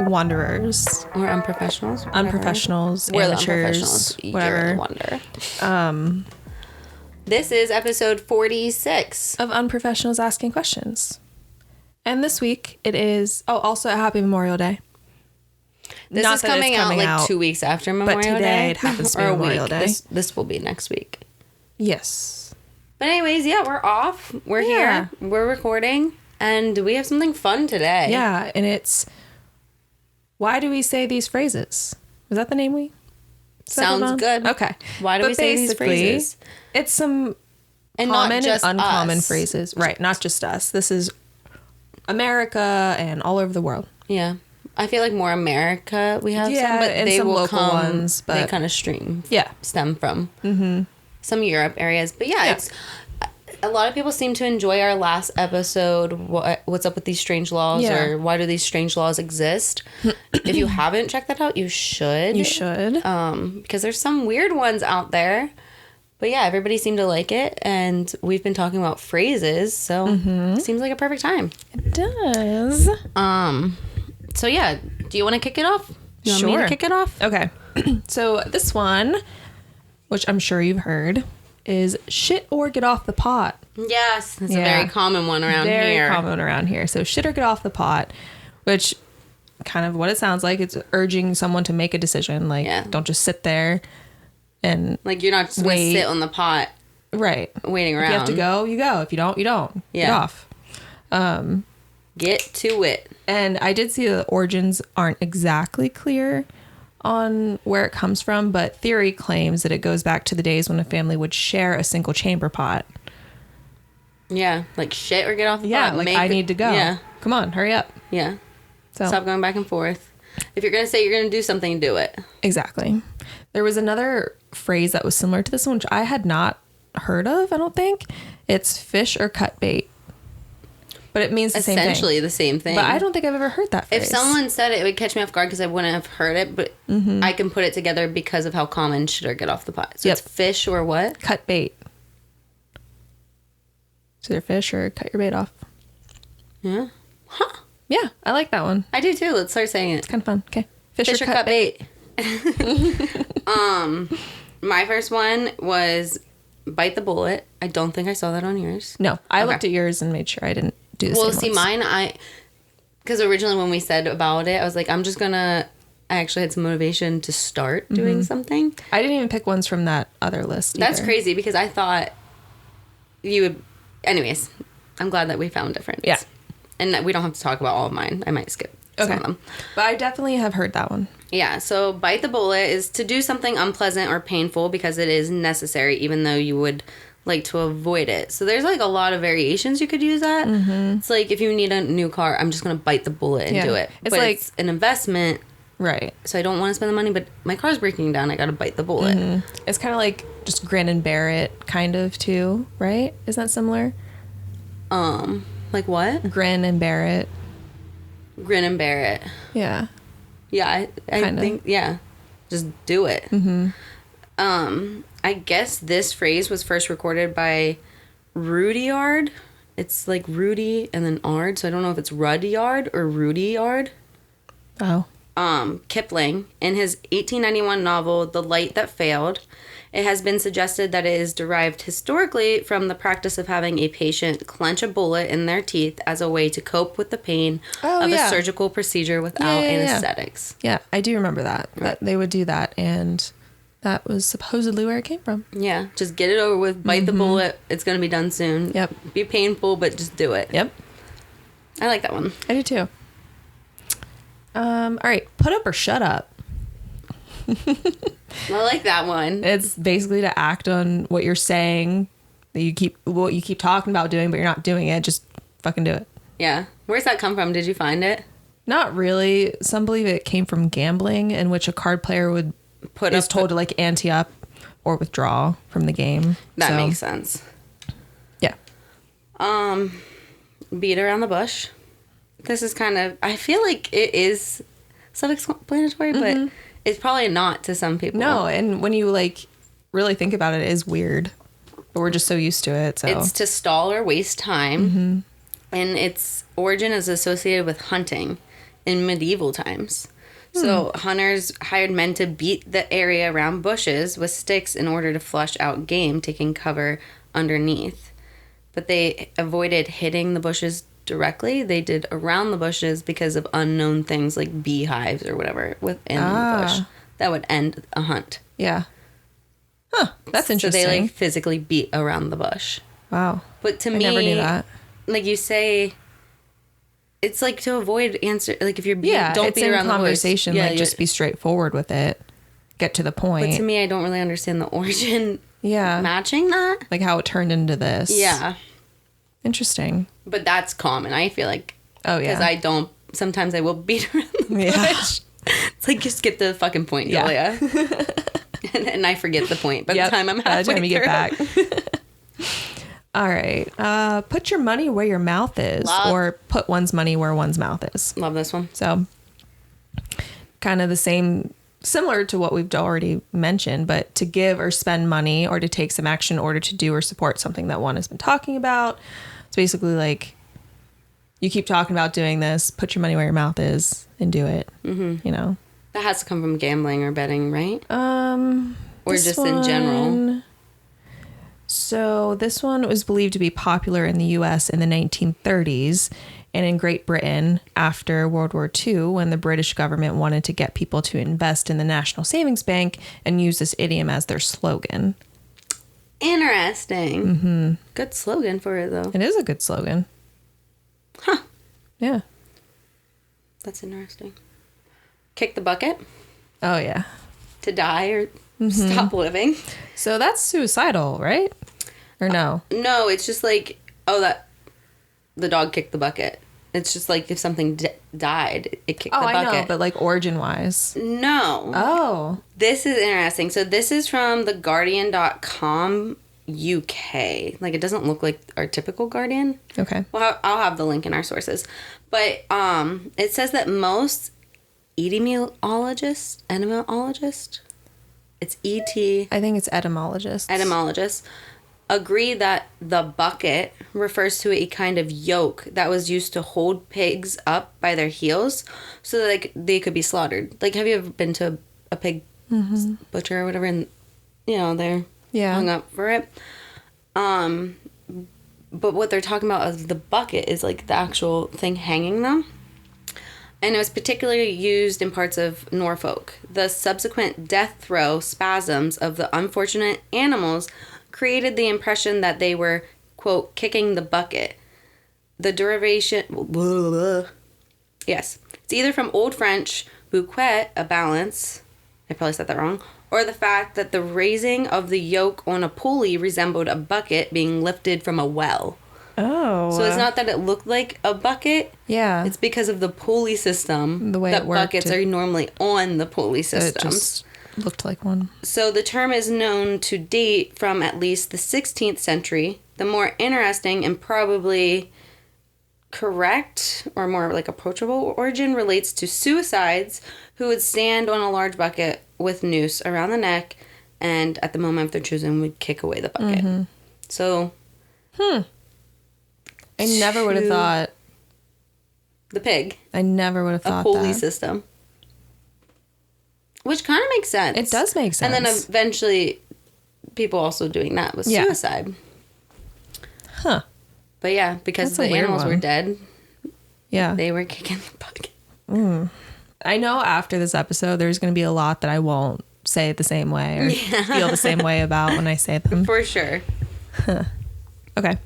wanderers. Or unprofessionals. Unprofessionals, We're amateurs, the unprofessionals. whatever. You're the wonder. This is episode 46. Of Unprofessionals Asking Questions. And this week it is... Oh, also a happy Memorial Day. This Not is that coming it's out like out, 2 weeks after Memorial but today Day. it happens to be or a Memorial week. Day. This will be next week. Yes. But anyways, yeah, we're off. We're Yeah. here. We're recording. And we have something fun today. Yeah, and it's... Why do we say these phrases? Is that the name we settled Sounds on? good. Okay. Why do we say these phrases? It's some And common not just and uncommon us. phrases. Right, not just us. This is America and all over the world. Yeah. I feel like more America we have Yeah, some, but and they some will local come, ones, but- they kind of stem from some Europe areas. But yeah, it's a lot of people seem to enjoy our last episode, what's up with these strange laws, Yeah. or why do these strange laws exist? If you haven't checked that out, you should. You should. Because there's some weird ones out there. But yeah, everybody seemed to like it, and we've been talking about phrases, so it seems like a perfect time. It does. So yeah, do you want to kick it off? You want me to kick it off? Okay. So this one, which I'm sure you've heard, is shit or get off the pot. Yes, it's a Yeah. very common one around Very here. common around here. So shit or get off the pot, which kind of what it sounds like. It's urging someone to make a decision. Like, Yeah. don't just sit there and... Like, you're not just going to Wait. sit on the pot Right. waiting If around. you have to go, you go. If you don't, you don't. Yeah. Get off. Get to it. And I did see that the origins aren't exactly clear on where it comes from, but theory claims that it goes back to the days when a family would share a single chamber pot. Yeah, like shit or get off the Yeah, pot. like I need to go. Yeah, Come on, hurry up. yeah. So Stop going back and forth. If you're going to say you're going to do something, do it. exactly. There was another phrase that was similar to this one, which I had not heard of, I don't think. It's fish or cut bait. But it means the same thing. Essentially the same thing. But I don't think I've ever heard that phrase. If someone said it, it would catch me off guard because I wouldn't have heard it, but I can put it together because of how common shit or get off the pot. So Yep. it's fish or what? Cut bait. It's either fish or cut your bait off. Yeah. Huh. Yeah, I like that one. I do too. Let's start saying it. Kind of fun. Okay. Fish or cut bait. My first one was bite the bullet. I don't think I saw that on yours. No, I Okay. looked at yours and made sure I didn't do the Well, same see, ones. mine, because originally when we said about it, I was like, I actually had some motivation to start doing something. I didn't even pick ones from that other list That's either. crazy because I thought you would. Anyways, I'm glad that we found difference. Yeah. And that we don't have to talk about all of mine. I might skip some Okay. of them. But I definitely have heard that one. Yeah, so bite the bullet is to do something unpleasant or painful because it is necessary, even though you would like to avoid it. So there's like a lot of variations you could use that. It's like if you need a new car, I'm just going to bite the bullet and Yeah. do it. It's But like- it's an investment, Right. so I don't want to spend the money, but my car's breaking down. I got to bite the bullet. It's kind of like just grin and bear it, kind of, too, right? Is that similar? Like what? Grin and bear it. Grin and bear it. Yeah. Yeah, I Kinda. think, yeah. Just do it. I guess this phrase was first recorded by Rudyard. It's like Rudy and then Ard, so I don't know if it's Rudyard or Rudyard. Oh. Kipling, in his 1891 novel The Light That Failed, it has been suggested that it is derived historically from the practice of having a patient clench a bullet in their teeth as a way to cope with the pain of yeah. a surgical procedure without Yeah. anesthetics. Yeah, I do remember that. That they would do that, and that was supposedly where it came from. Yeah, just get it over with, bite the bullet, it's going to be done soon. Yep. Be painful, but just do it. Yep. I like that one. I do, too. All right. Put up or shut up. I like that one. It's basically to act on what you're saying, that you keep talking about doing, but you're not doing it. Just fucking do it. Yeah. Where's that come from? Did you find it? Not really. Some believe it came from gambling, in which a card player is told to like ante up or withdraw from the game. That makes sense. Yeah. Beat around the bush. This is kind of, I feel like it is self-explanatory, but it's probably not to some people. No, and when you like really think about it, it is weird, but we're just so used to it. So It's to stall or waste time, and its origin is associated with hunting. in medieval times. So hunters hired men to beat the area around bushes with sticks in order to flush out game taking cover underneath. But they avoided hitting the bushes directly. They did around the bushes because of unknown things like beehives or whatever within the bush that would end a hunt. Yeah. Huh. That's interesting. So they like physically beat around the bush. Wow. But to I me, never knew that. Like you say, it's like to avoid answer. Like if you're being, don't it's beat in around conversation. the bush. Like just be straightforward with it. Get to the point. But to me, I don't really understand the origin. Yeah. Matching that. Like how it turned into this. Yeah. Interesting. But that's common. I feel like. Oh yeah. Because I don't. Sometimes I will beat around the bush. It's like just get the fucking point, Julia. and I forget the point by the time I'm halfway by the time you through. get back. All right. Put your money where your mouth is, or put one's money where one's mouth is. Love this one. So, kind of the same, similar to what we've already mentioned, but to give or spend money or to take some action in order to do or support something that one has been talking about. It's basically like you keep talking about doing this, put your money where your mouth is and do it. Mm-hmm. You know, that has to come from gambling or betting, right? Or just in general. So this one was believed to be popular in the U.S. in the 1930s and in Great Britain after World War II, when the British government wanted to get people to invest in the National Savings Bank and use this idiom as their slogan. Interesting. Mm-hmm. Good slogan for it, though. It is a good slogan. Huh. Yeah. That's interesting. Kick the bucket. Oh, yeah. To die or stop living. So that's suicidal, right? Or no? No, it's just like, that the dog kicked the bucket. It's just like if something died, it kicked the bucket. I know, but like origin-wise. No. Oh. This is interesting. So this is from theguardian.com UK. Like, it doesn't look like our typical Guardian. Okay. Well, I'll have the link in our sources. But it says that most etymologists, it's E-T. I think it's etymologists, agree that the bucket refers to a kind of yoke that was used to hold pigs up by their heels so that they could be slaughtered. Like, have you ever been to a pig butcher or whatever, and they're hung up for it? But what they're talking about as the bucket is like the actual thing hanging them. And it was particularly used in parts of Norfolk. The subsequent death throw spasms of the unfortunate animals created the impression that they were, quote, kicking the bucket. The derivation... Yes. It's either from Old French, bouquet, a balance. I probably said that wrong. Or the fact that the raising of the yoke on a pulley resembled a bucket being lifted from a well. Oh. So it's not that it looked like a bucket. Yeah. It's because of the pulley system. The way that it worked, buckets are normally on the pulley system. It just looked like one. So the term is known to date from at least the 16th century. The more interesting and probably correct or more like approachable origin relates to suicides who would stand on a large bucket with noose around the neck and at the moment of their choosing would kick away the bucket. Mm-hmm. So... I never would have thought... The pig. I never would have thought a pulley that. system. Which kind of makes sense. It does make sense. And then eventually people also doing that was suicide. Huh. But yeah, because the animals were dead. Yeah. They were kicking the bucket. I know after this episode there's going to be a lot that I won't say the same way or feel the same way about when I say them. For sure. Huh. Okay.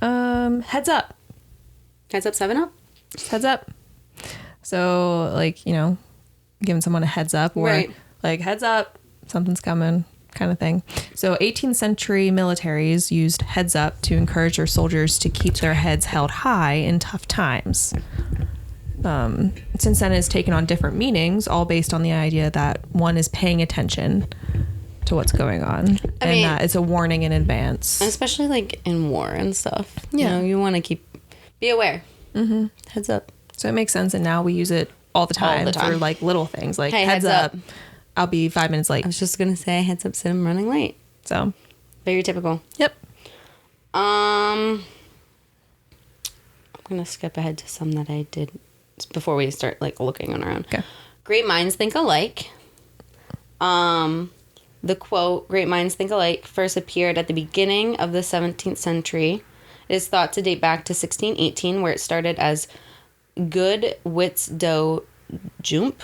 Heads up. Heads up, 7 up? Just heads up. So, like, giving someone a heads up or like, heads up, something's coming kind of thing. So 18th century militaries used heads up to encourage their soldiers to keep their heads held high in tough times. Since then, it's taken on different meanings, all based on the idea that one is paying attention to what's going on. I mean, that it's a warning in advance. Especially like in war and stuff. Yeah. You want to be aware. Mm-hmm. Heads up. So it makes sense. And now we use it all the time, for like little things like hey, heads up. I'll be 5 minutes late. I was just going to say heads up, I'm running late. So very typical. Yep. I'm going to skip ahead to some that I did before we start like looking on our own. Okay. Great minds think alike. The quote, great minds think alike, first appeared at the beginning of the 17th century. It is thought to date back to 1618, where it started as good wits do jump,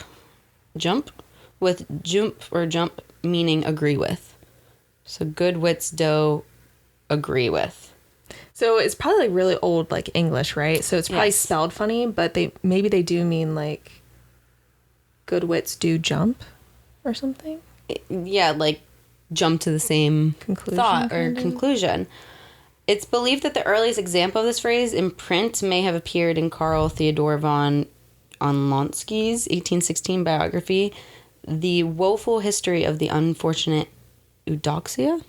with jump meaning agree with. So good wits do agree with. So it's probably like really old, like English, right? So it's probably Yes. spelled funny, but they do mean like good wits do jump or something. Yeah, like jump to the same Conclusion, thought or kind of? conclusion. It's believed that the earliest example of this phrase in print may have appeared in Carl Theodor von Onlonsky's 1816 biography, The Woeful History of the Unfortunate Eudoxia.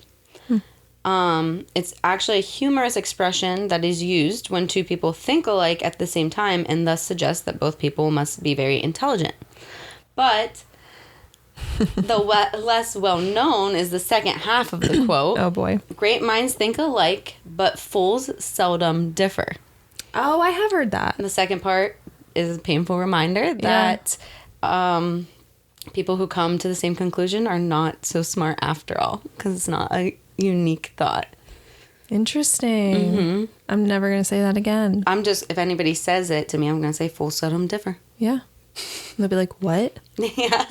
It's actually a humorous expression that is used when two people think alike at the same time and thus suggests that both people must be very intelligent. But the less well-known is the second half of the quote. Oh, boy. Great minds think alike, but fools seldom differ. Oh, I have heard that. And the second part is a painful reminder that people who come to the same conclusion are not so smart after all, because it's not a unique thought. Interesting. Mm-hmm. I'm never going to say that again. If anybody says it to me, I'm going to say fools seldom differ. Yeah. They'll be like, what? Yeah.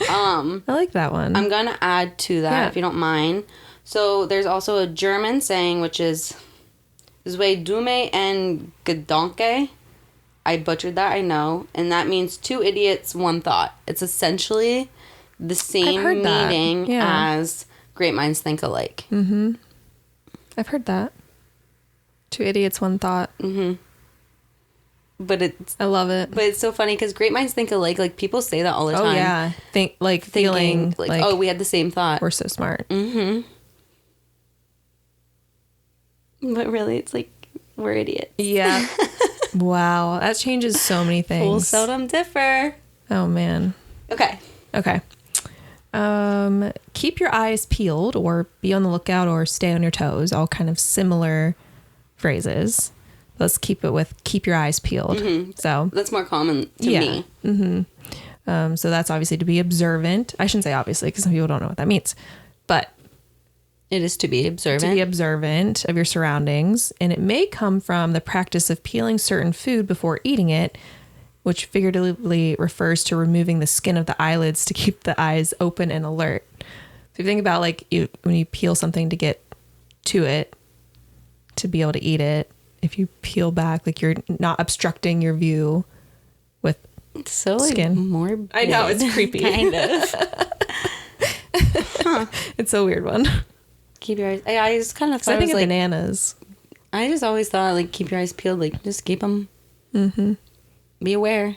I like that one. I'm going to add to that, if you don't mind. So there's also a German saying, which is Zwei Dumme and Gedanke. I butchered that, I know. And that means two idiots, one thought. It's essentially the same meaning as great minds think alike. Mm-hmm. I've heard that. Two idiots, one thought. Mm-hmm. I love it. But it's so funny because great minds think alike. Like, people say that all the time. Oh, yeah. Feeling like, oh, we had the same thought. We're so smart. Mm-hmm. But really, it's like, we're idiots. Yeah. Wow. That changes so many things. Fools seldom differ. Oh, man. Okay. Keep your eyes peeled, or be on the lookout, or stay on your toes. All kind of similar phrases. Let's keep it with keep your eyes peeled. Mm-hmm. So that's more common to me. Mm-hmm. So that's obviously to be observant. I shouldn't say obviously because some people don't know what that means, but it is to be observant. To be observant of your surroundings, and it may come from the practice of peeling certain food before eating it, which figuratively refers to removing the skin of the eyelids to keep the eyes open and alert. So if you think about like when you peel something to get to it, to be able to eat it, if you peel back, like you're not obstructing your view with skin. Morbid. I know, it's creepy. Kind of. Huh. It's a weird one. Keep your eyes. I just kind of thought I think of like, bananas. I just always thought like keep your eyes peeled, like just keep them. Mm-hmm. Be aware.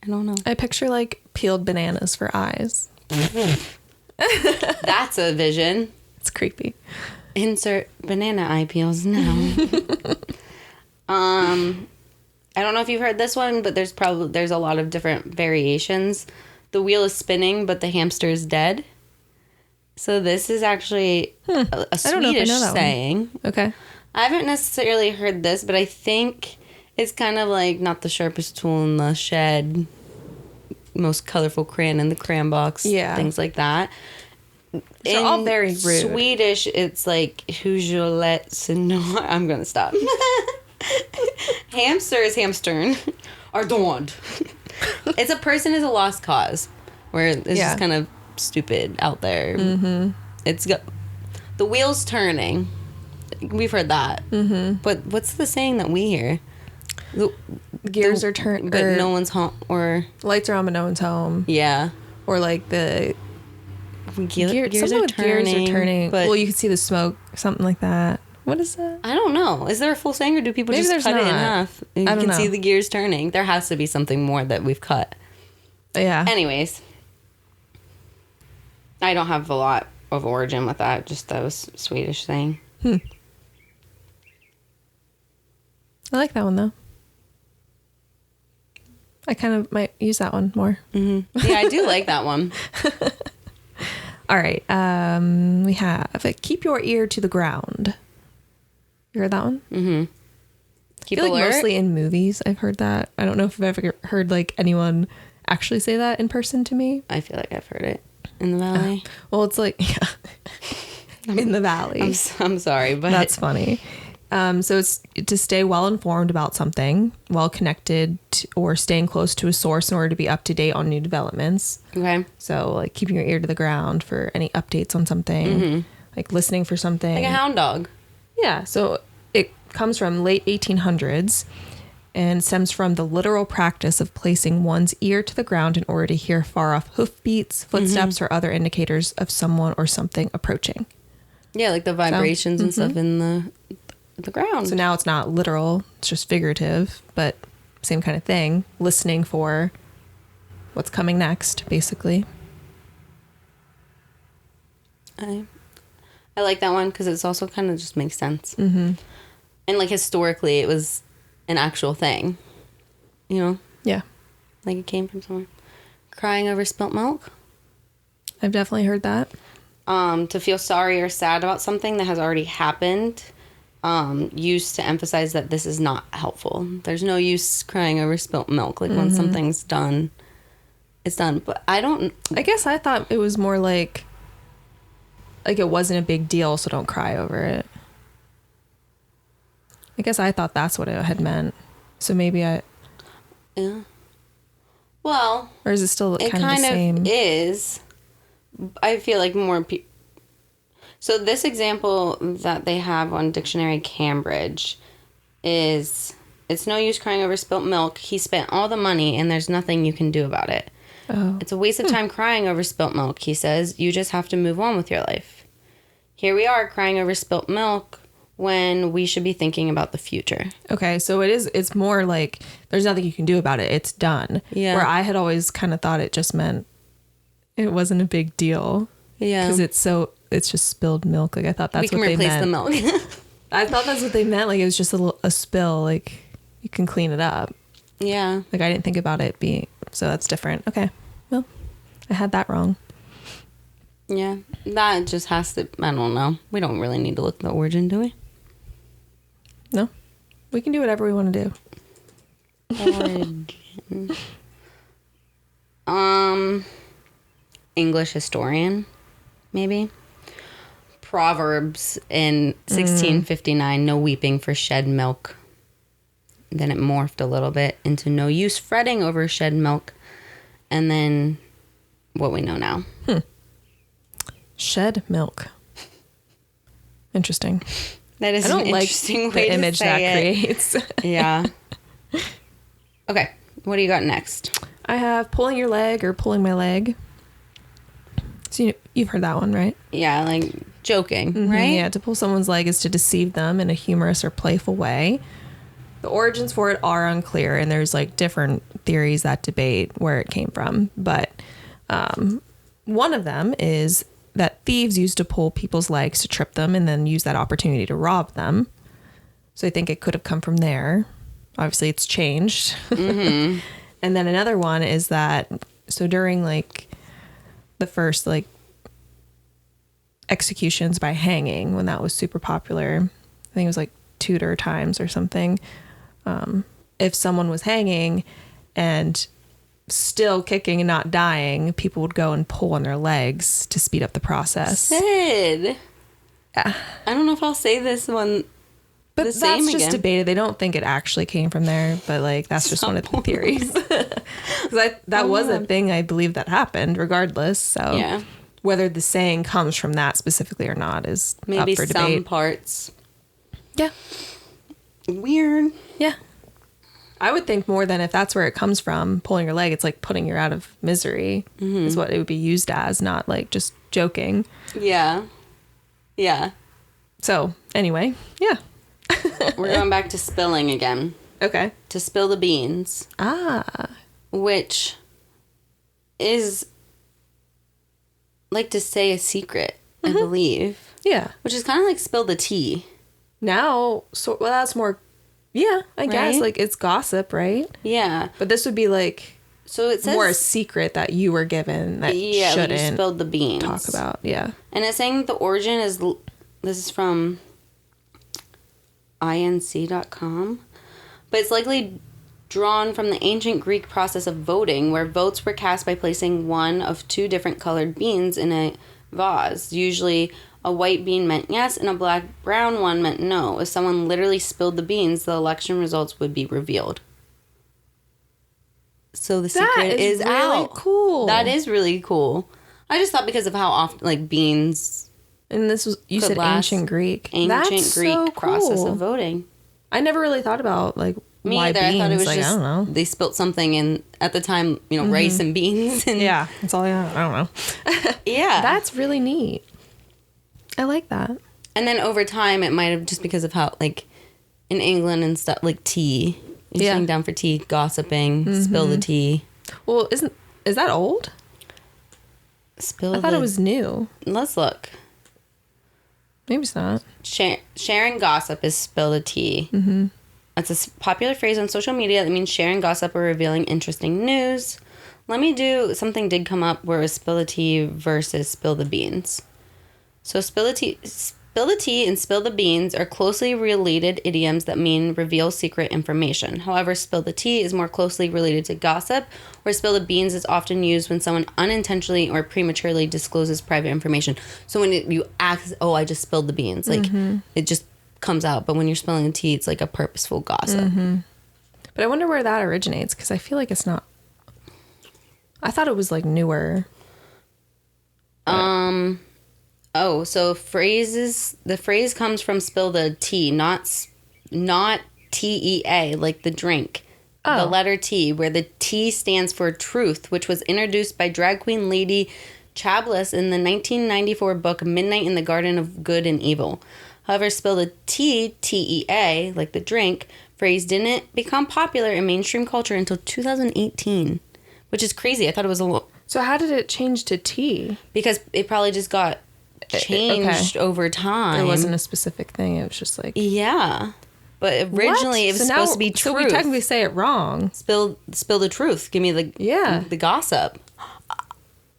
I don't know. I picture like peeled bananas for eyes. That's a vision. It's creepy. Insert banana eye peels now. I don't know if you've heard this one, but there's a lot of different variations. The wheel is spinning, but the hamster is dead. So this is actually a Swedish saying. Okay. I haven't necessarily heard this, but I think it's kind of like not the sharpest tool in the shed, most colorful crayon in the crayon box, things like that. They're all very rude. Swedish, it's like hujulet senor. I'm gonna stop. Hamster is hamstern. Ardond. It's a person is a lost cause, where it's just kind of stupid out there. Mm-hmm. The wheel's turning. We've heard that. Mm-hmm. But what's the saying that we hear? The gears are turning, but no one's home, or lights are on, but no one's home. Yeah, or like the gears are turning. But well, you can see the smoke, something like that. What is that? I don't know. Is there a full saying, or do people just cut it in half? You can see the gears turning. There has to be something more that we've cut. Yeah. Anyways, I don't have a lot of origin with that. Just that was Swedish thing. I like that one though. I kind of might use that one more. Mm-hmm. Yeah, I do like that one. All right. We have keep your ear to the ground. You heard that one? Mm-hmm. Keep I feel like alert. mostly in movies I've heard that. I don't know if I've ever heard like anyone actually say that in person to me. I feel like I've heard it in the valley. Well, it's like in the valley. I'm sorry, but That's funny. So it's to stay well informed about something, well connected, or staying close to a source in order to be up to date on new developments. okay. So like keeping your ear to the ground for any updates on something, like listening for something. Like a hound dog. Yeah. So it comes from late 1800s and stems from the literal practice of placing one's ear to the ground in order to hear far off hoofbeats, footsteps, or other indicators of someone or something approaching. Yeah, like the vibrations and stuff in the ground. So now it's not literal, it's just figurative, but same kind of thing. Listening for what's coming next, basically. I like that one because it's also kind of just makes sense. Mm-hmm. And like historically, it was an actual thing. You know? Yeah. Like it came from somewhere. Crying over spilt milk. I've definitely heard that. To feel sorry or sad about something that has already happened. Used to emphasize that this is not helpful. There's no use crying over spilt milk. Like when something's done, it's done. But I guess I thought it was more like it wasn't a big deal, so don't cry over it. I guess I thought that's what it had meant. So maybe yeah. Well, or is it still it kind of the same? Is. I feel like more people. So this example that they have on Dictionary Cambridge is, it's no use crying over spilt milk. He spent all the money and there's nothing you can do about it. Oh. It's a waste of time crying over spilt milk, he says. You just have to move on with your life. Here we are crying over spilt milk when we should be thinking about the future. Okay, so it's more like there's nothing you can do about it. It's done. Yeah. Where I had always kind of thought it just meant it wasn't a big deal. Yeah. Because it's just spilled milk. Like I thought that's we what they meant. can replace the milk. I thought that's what they meant. Like it was just a spill. Like you can clean it up. Yeah. Like I didn't think about it being, so that's different. Okay. Well, I had that wrong. Yeah. That just has to, I don't know. We don't really need to look at the origin, do we? No. We can do whatever we want to do. Origin. English historian, maybe. Proverbs in 1659, no weeping for shed milk. Then it morphed a little bit into no use fretting over shed milk. And then what we know now. Shed milk. Interesting. That is I don't an interesting like way the image to that say creates. Yeah. Okay, what do you got next? I have pulling your leg or pulling my leg. So you've heard that one, right? Yeah, like joking, right? Yeah, to pull someone's leg is to deceive them in a humorous or playful way. The origins for it are unclear, and there's like different theories that debate where it came from. But one of them is that thieves used to pull people's legs to trip them and then use that opportunity to rob them. So I think it could have come from there. Obviously, it's changed. Mm-hmm. And then another one is that, so during like the first like executions by hanging, when that was super popular, I think it was like Tudor times or something. If someone was hanging and still kicking and not dying, people would go and pull on their legs to speed up the process. Sid. Yeah. I don't know if I'll say this one. But the same that's just again. debated. They don't think it actually came from there, but like that's just one of the theories. Because that was a thing I believe that happened, regardless. So Yeah. whether the saying comes from that specifically or not is Maybe up for some debate. parts. Yeah, Weird. yeah. I would think more than if that's where it comes from, pulling your leg, it's like putting you out of misery is what it would be used as, not like just joking. Yeah. Yeah. So anyway, yeah. We're going back to spilling again. Okay. To spill the beans. Ah. Which is like to say a secret, I believe. Yeah. Which is kind of like spill the tea. Now, so well, that's more. Yeah, I guess Right? like it's gossip, right? Yeah. But this would be like So it says more a secret that you were given that yeah, like you shouldn't spilled the beans. talk about. Yeah. And it's saying the origin is, this is from inc.com. but it's likely drawn from the ancient Greek process of voting, where votes were cast by placing one of two different colored beans in a vase. Usually a white bean meant yes and a black-brown one meant no. If someone literally spilled the beans, the election results would be revealed. So the secret is really out. Cool. That is really cool. I just thought because of how often, like, beans... And this was, you said ancient Greek. Ancient Greek process of voting. I never really thought about, like, Me why either. beans. I thought it was like, just, I don't know. They spilt something in, at the time, rice and beans. And yeah, that's all I have. I don't know. Yeah. That's really neat. I like that. And then over time, it might have, just because of how, like, in England and stuff, like tea. You're sitting down for tea, gossiping, spill the tea. Well, is that old? I thought it was new. Let's look. Maybe it's not. Sharing gossip is spill the tea. Mm-hmm. That's a popular phrase on social media that means sharing gossip or revealing interesting news. Something did come up where it was spill the tea versus spill the beans. So spill the tea and spill the beans are closely related idioms that mean reveal secret information. However, spill the tea is more closely related to gossip, where spill the beans is often used when someone unintentionally or prematurely discloses private information. So when you ask, oh, I just spilled the beans, like it just comes out. But when you're spilling the tea, it's like a purposeful gossip. Mm-hmm. But I wonder where that originates, because I feel like it's not. I thought it was like newer. Oh, so the phrase comes from spill the tea, not TEA, like the drink. Oh. The letter T, where the T stands for truth, which was introduced by drag queen Lady Chablis in the 1994 book Midnight in the Garden of Good and Evil. However, spill the tea, TEA, like the drink, phrase didn't become popular in mainstream culture until 2018, which is crazy. I thought it was a little... So how did it change to tea? Because it probably just got... changed over time. It wasn't a specific thing. It was just like... Yeah. But originally it was supposed to be truth. So we technically say it wrong. Spill the truth. Give me the gossip.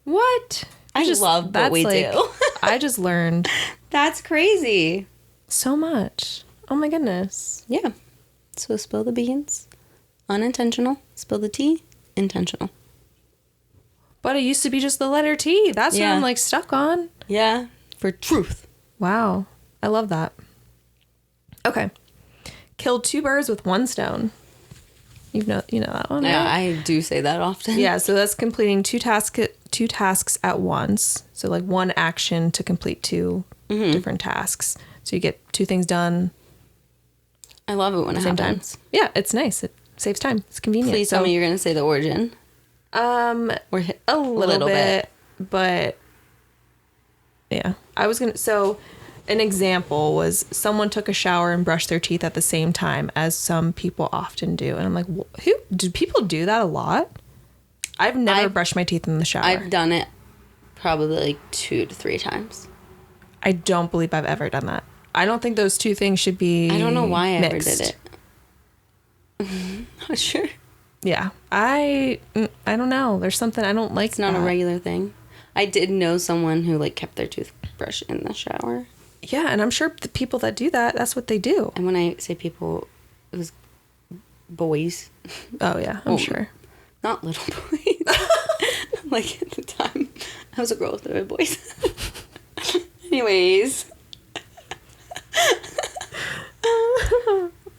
What? I just love what we do. I just learned. That's crazy. So much. Oh my goodness. Yeah. So spill the beans. Unintentional. Spill the tea. Intentional. But it used to be just the letter T. That's what I'm like stuck on. Yeah. For truth. Wow. I love that. Okay. Kill two birds with one stone. You know that one, Yeah, right? I do say that often. Yeah, so that's completing two tasks at once. So like one action to complete two different tasks. So you get two things done. I love it when it happens. Time. Yeah, it's nice. It saves time. It's convenient. Please tell me you're going to say the origin. Or a little bit, but yeah, so an example was someone took a shower and brushed their teeth at the same time, as some people often do. And I'm like, do people do that a lot? I've never brushed my teeth in the shower. I've done it probably like 2 to 3 times. I don't believe I've ever done that. I don't think those two things should be I don't know why I mixed. ever did it. Not sure. Yeah. I don't know. There's something I don't like. It's not a regular thing. I did know someone who like kept their toothbrush in the shower. Yeah, and I'm sure the people that do that, that's what they do. And when I say people, it was boys. Oh yeah, I'm sure. Not little boys. Like at the time, I was a girl with little boys. Anyways.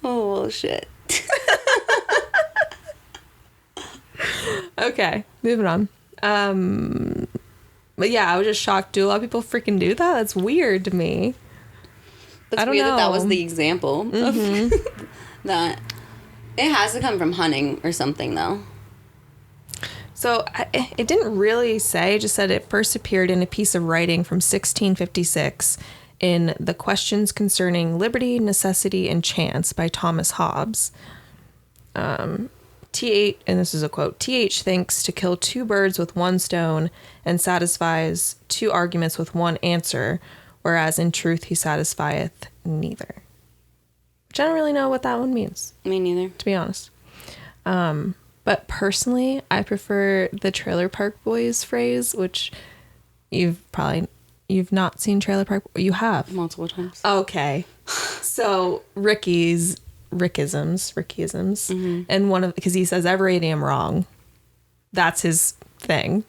Oh shit. Okay, moving on. But yeah, I was just shocked. Do a lot of people freaking do that? That's weird to me. That's weird that was the example of that. It has to come from hunting or something, though. So it didn't really say. It just said it first appeared in a piece of writing from 1656 in The Questions Concerning Liberty, Necessity, and Chance by Thomas Hobbes. TH, and this is a quote, TH thinks to kill two birds with one stone and satisfies two arguments with one answer, whereas in truth he satisfieth neither. Which I don't really know what that one means. Me neither. To be honest. But personally, I prefer the Trailer Park Boys phrase, which you've not seen Trailer Park. You have. Multiple times. Okay. So Ricky's Rickisms. And because he says every idiom wrong. That's his thing.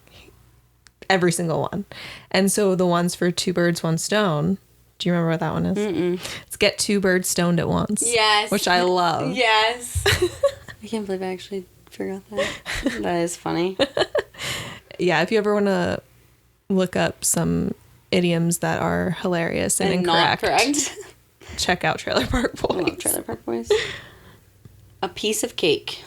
Every single one. And so the ones for two birds, one stone. Do you remember what that one is? It's get two birds stoned at once. Yes. Which I love. Yes. I can't believe I actually forgot that. That is funny. Yeah, if you ever want to look up some idioms that are hilarious and incorrect, not correct, check out Trailer Park Boys. I love Trailer Park Boys. A piece of cake.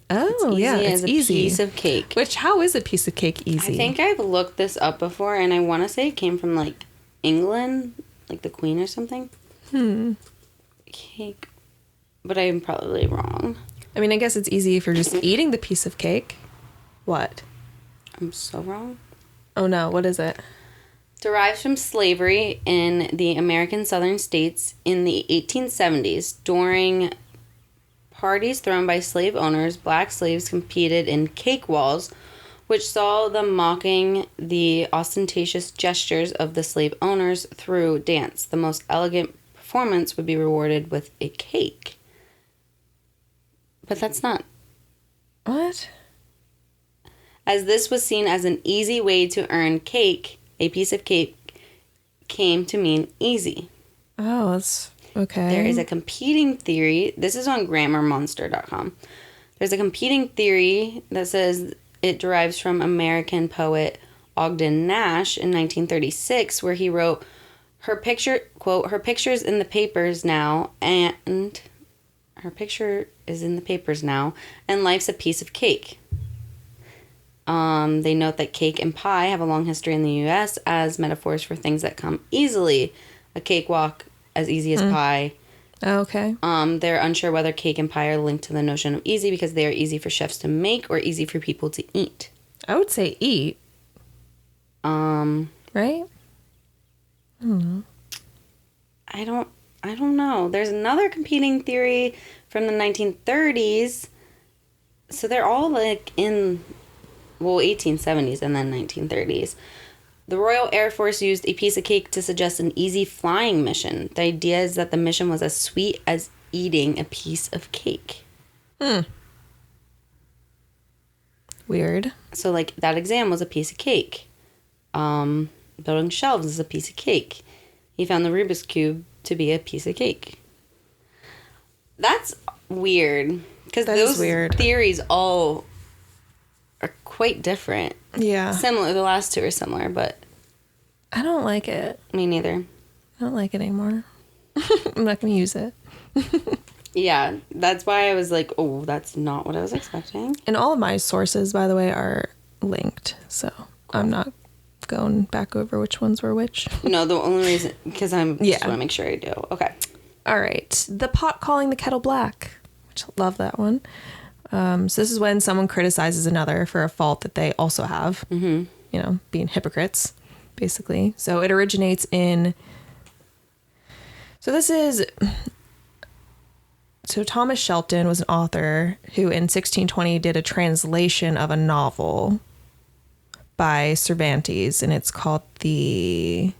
Oh, it's easy. Piece of cake. Which, how is a piece of cake easy? I think I've looked this up before, and I want to say it came from, like, England, like the Queen or something. Cake. But I'm probably wrong. I mean, I guess it's easy if you're just eating the piece of cake. What? I'm so wrong. Oh, no. What is it? Derives from slavery in the American southern states in the 1870s. During parties thrown by slave owners, black slaves competed in cake walls, which saw them mocking the ostentatious gestures of the slave owners through dance. The most elegant performance would be rewarded with a cake. But that's not... What? As this was seen as an easy way to earn cake, a piece of cake came to mean easy. Oh, that's okay. There is a competing theory. This is on grammarmonster.com. There's a competing theory that says it derives from American poet Ogden Nash in 1936, where he wrote, her picture, quote, her picture's in the papers now, and her picture is in the papers now, and life's a piece of cake. They note that cake and pie have a long history in the U.S. as metaphors for things that come easily. A cakewalk, as easy as pie. Okay. They're unsure whether cake and pie are linked to the notion of easy because they are easy for chefs to make or easy for people to eat. I would say eat. Right? I don't know. I don't know. There's another competing theory from the 1930s. So they're all like in... 1870s and then 1930s. The Royal Air Force used a piece of cake to suggest an easy flying mission. The idea is that the mission was as sweet as eating a piece of cake. Weird. So, like, that exam was a piece of cake. Building shelves is a piece of cake. He found the Rubik's Cube to be a piece of cake. That's weird. Because those theories all... are quite different. Yeah. Similar. The last two are similar, but... I don't like it. Me neither. I don't like it anymore. I'm not going to use it. Yeah. That's why I was like, oh, that's not what I was expecting. And all of my sources, by the way, are linked. So cool. I'm not going back over which ones were which. No, the only reason... Because I just want to make sure I do. Okay. All right. The pot calling the kettle black. Which I love that one. So this is when someone criticizes another for a fault that they also have, you know, being hypocrites, basically. So it originates in... So Thomas Shelton was an author who in 1620 did a translation of a novel by Cervantes, and it's called I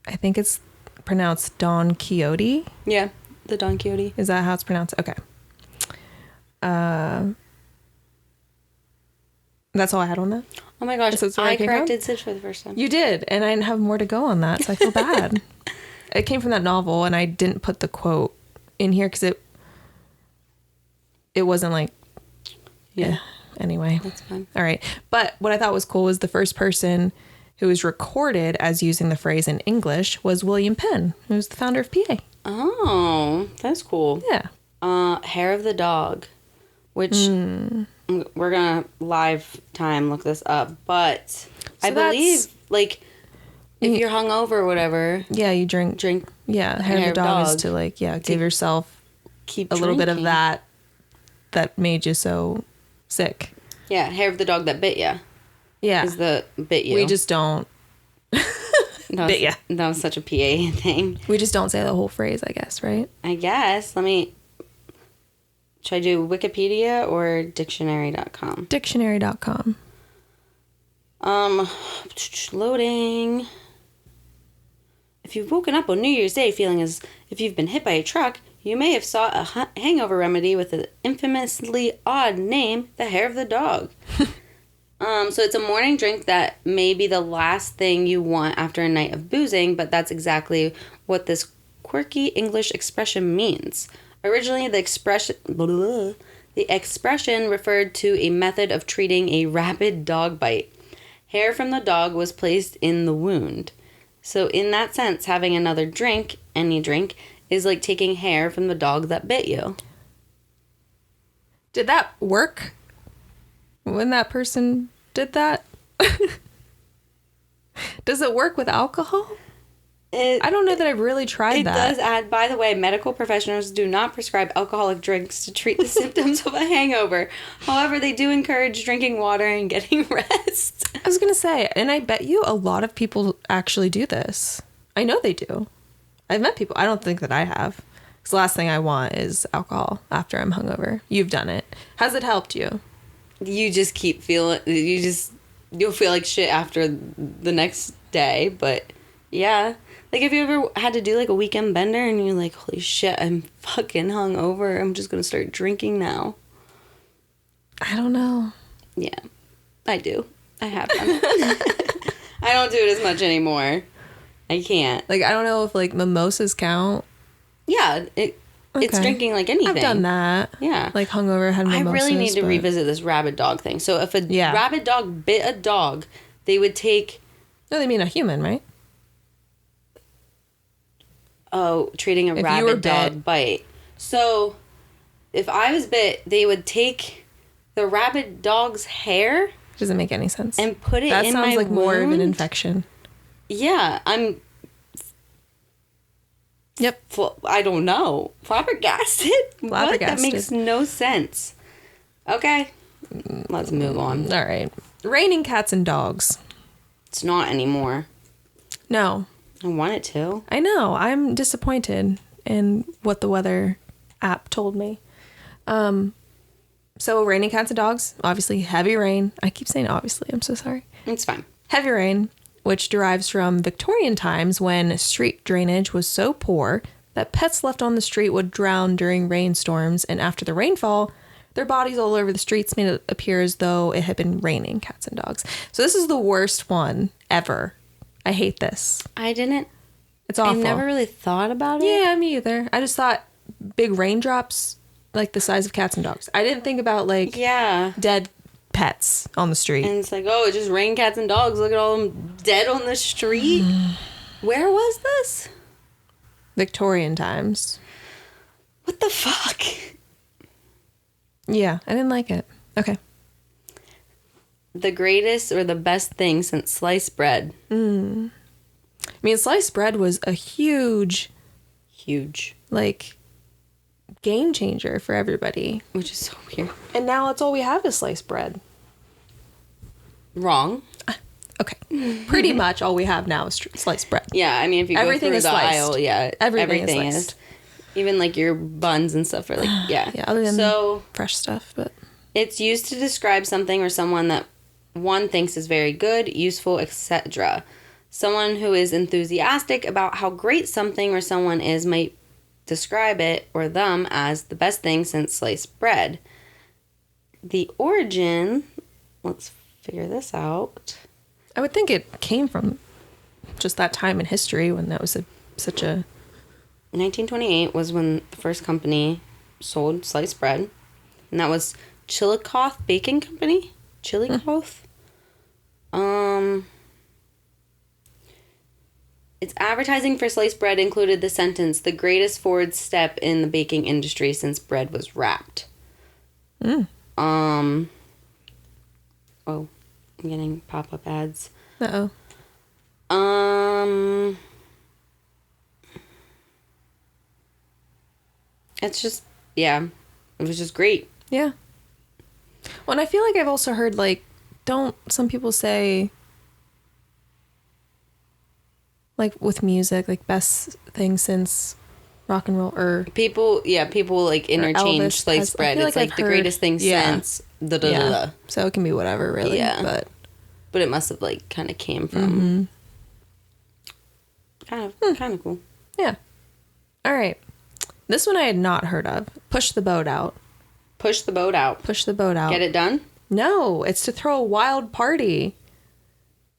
think it's pronounced Don Quixote. Yeah, the Don Quixote. Is that how it's pronounced? Okay. That's all I had on that. Oh my gosh, I corrected Sid for the first time. You did, and I didn't have more to go on that, so I feel bad. It came from that novel, and I didn't put the quote in here because it wasn't like... Yeah. Anyway. That's fine. All right. But what I thought was cool was the first person who was recorded as using the phrase in English was William Penn, who's the founder of PA. Oh, that's cool. Yeah. Hair of the dog, which we're gonna live time look this up, but so I believe like if you're hungover or whatever, you drink. Yeah, hair of the dog is to like give yourself a little bit of that made you so sick. Yeah, hair of the dog that bit you. Yeah, is the bit you. We just don't. Bit ya. That was such a PA thing. We just don't say the whole phrase, I guess, right? I guess. Should I do Wikipedia or dictionary.com? Dictionary.com. Loading. If you've woken up on New Year's Day feeling as If you've been hit by a truck, you may have sought a hangover remedy with an infamously odd name, the hair of the dog. So it's a morning drink that may be the last thing you want after a night of boozing, but that's exactly what this quirky English expression means. Originally, the expression referred to a method of treating a rabid dog bite. Hair from the dog was placed in the wound. So in that sense, having another drink, any drink, is like taking hair from the dog that bit you. Did that work when that person did that? Does it work with alcohol? I don't know that I've really tried that. It does add, by the way, medical professionals do not prescribe alcoholic drinks to treat the symptoms of a hangover. However, they do encourage drinking water and getting rest. I was going to say, and I bet you a lot of people actually do this. I know they do. I've met people. I don't think that I have. Because the last thing I want is alcohol after I'm hungover. You've done it. Has it helped you? You just keep feeling, you'll feel like shit after the next day, but yeah. Like, have you ever had to do, like, a weekend bender and you're like, holy shit, I'm fucking hungover. I'm just going to start drinking now. I don't know. Yeah, I do. I have done it. I don't do it as much anymore. I can't. Like, I don't know if, like, mimosas count. Yeah, it's drinking like anything. I've done that. Yeah. Like, hungover, had mimosas. I really need to revisit this rabid dog thing. So, if a rabid dog bit a dog, they would take... No, they mean a human, right? Oh, treating a rabid dog bite. So, if I was bit, they would take the rabid dog's hair. Doesn't make any sense. And put it in my wound. That sounds like more of an infection. Yeah, I'm... Yep. I don't know. Flabbergasted? What? That makes no sense. Okay. Let's move on. All right. Raining cats and dogs. It's not anymore. No. I want it to. I know. I'm disappointed in what the weather app told me. So raining cats and dogs, obviously heavy rain. I keep saying obviously. I'm so sorry. It's fine. Heavy rain, which derives from Victorian times when street drainage was so poor that pets left on the street would drown during rainstorms, and after the rainfall, their bodies all over the streets made it appear as though it had been raining cats and dogs. So this is the worst one ever. I hate this. It's awful. I never really thought about it. Yeah, me either. I just thought big raindrops, like the size of cats and dogs. I didn't think about, like, dead pets on the street. And it's like, oh, it just rained cats and dogs. Look at all them dead on the street. Where was this? Victorian times. What the fuck? Yeah, I didn't like it. Okay. The greatest or the best thing since sliced bread. I mean, sliced bread was a huge, like, game changer for everybody. Which is so weird. And now that's all we have is sliced bread. Wrong. Okay. Pretty much all we have now is sliced bread. Yeah, I mean, if you go through the aisle, everything is. Even, like, your buns and stuff are, like, yeah. Yeah, other than fresh stuff, but... It's used to describe something or someone that one thinks is very good, useful, etc. Someone who is enthusiastic about how great something or someone is might describe it or them as the best thing since sliced bread. The origin, let's figure this out. I would think it came from just that time in history when that was such a... 1928 was when the first company sold sliced bread. And that was Chillicothe Baking Company? Chillicothe? Its advertising for sliced bread included the sentence, the greatest forward step in the baking industry since bread was wrapped. Oh, I'm getting pop-up ads. Uh-oh. It's just, yeah, it was just great. Yeah. Well, and I feel like I've also heard, like, don't some people say, like, with music, like, best thing since rock and roll, or... People, like, interchange sliced bread. It's, like, the greatest thing since da-da-da-da. So it can be whatever, really. Yeah. But it must have, like, kind of came from... Kind of cool. Yeah. All right. This one I had not heard of. Push the boat out. Push the boat out. Push the boat out. Get it done? No, it's to throw a wild party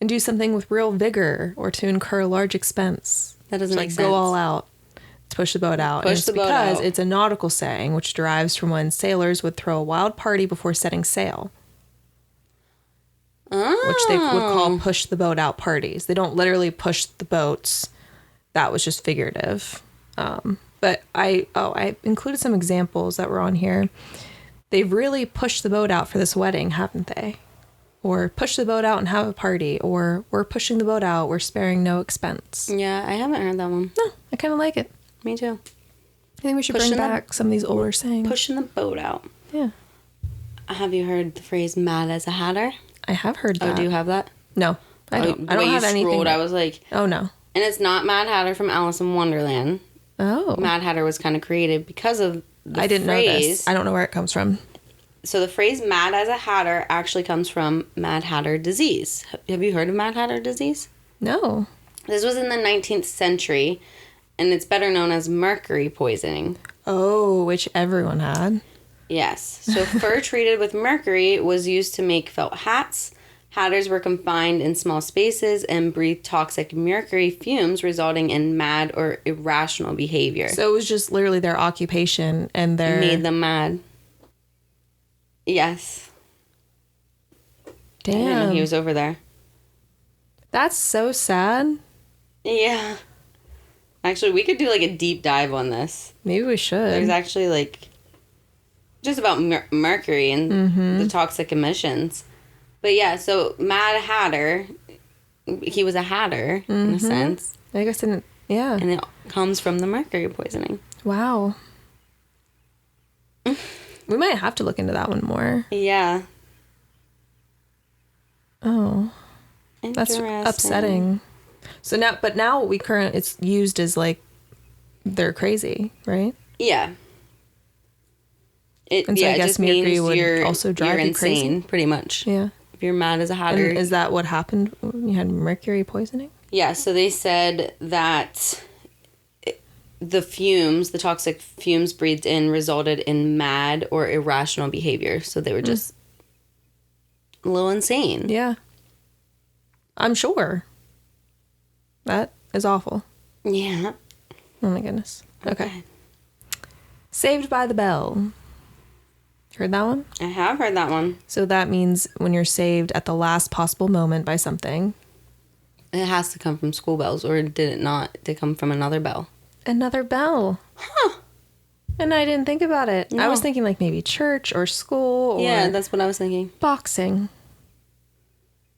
and do something with real vigor or to incur large expense. That doesn't make like sense. Go all out. To push the boat out. Push the boat out. Because it's a nautical saying which derives from when sailors would throw a wild party before setting sail. Oh. Which they would call push the boat out parties. They don't literally push the boats. That was just figurative. But I included some examples that were on here. They've really pushed the boat out for this wedding, haven't they? Or push the boat out and have a party. Or we're pushing the boat out. We're sparing no expense. Yeah, I haven't heard that one. No, I kind of like it. Me too. I think we should bring back some of these older sayings. Pushing the boat out. Yeah. Have you heard the phrase mad as a hatter? I have heard that. Oh, do you have that? No, I don't. I don't have anything. Scrolled, I was like... Oh, no. And it's not Mad Hatter from Alice in Wonderland. Oh. Mad Hatter was kind of created because of the I didn't phrase. know this. I don't know where it comes from. So the phrase mad as a hatter actually comes from Mad Hatter disease. Have you heard of Mad Hatter disease? No. This was in the 19th century, and it's better known as mercury poisoning. Oh, which everyone had. Yes. So fur treated with mercury was used to make felt hats. Hatters were confined in small spaces and breathed toxic mercury fumes, resulting in mad or irrational behavior. So it was just literally their occupation and their... Made them mad. Yes. Damn. I didn't know he was over there. That's so sad. Yeah. Actually, we could do like a deep dive on this. Maybe we should. There's actually like just about mercury and the toxic emissions. But yeah, so Mad Hatter, he was a hatter in a sense. I guess I didn't... Yeah. And it comes from the mercury poisoning. Wow. We might have to look into that one more. Yeah. Oh. That's upsetting. So now, it's used as like, they're crazy, right? Yeah. And so I guess just mercury means would also drive you're you insane, crazy. pretty much. Yeah. If you're mad as a hatter. And is that what happened when you had mercury poisoning? Yeah, so they said that the toxic fumes breathed in resulted in mad or irrational behavior. So they were just a little insane. Yeah. I'm sure. That is awful. Yeah. Oh my goodness. Okay. Saved by the Bell. Heard that one? I have heard that one. So that means when you're saved at the last possible moment by something. It has to come from school bells, or did it not? Did it come from another bell? Another bell. Huh. And I didn't think about it. No. I was thinking like maybe church or school or... Yeah, that's what I was thinking. Boxing.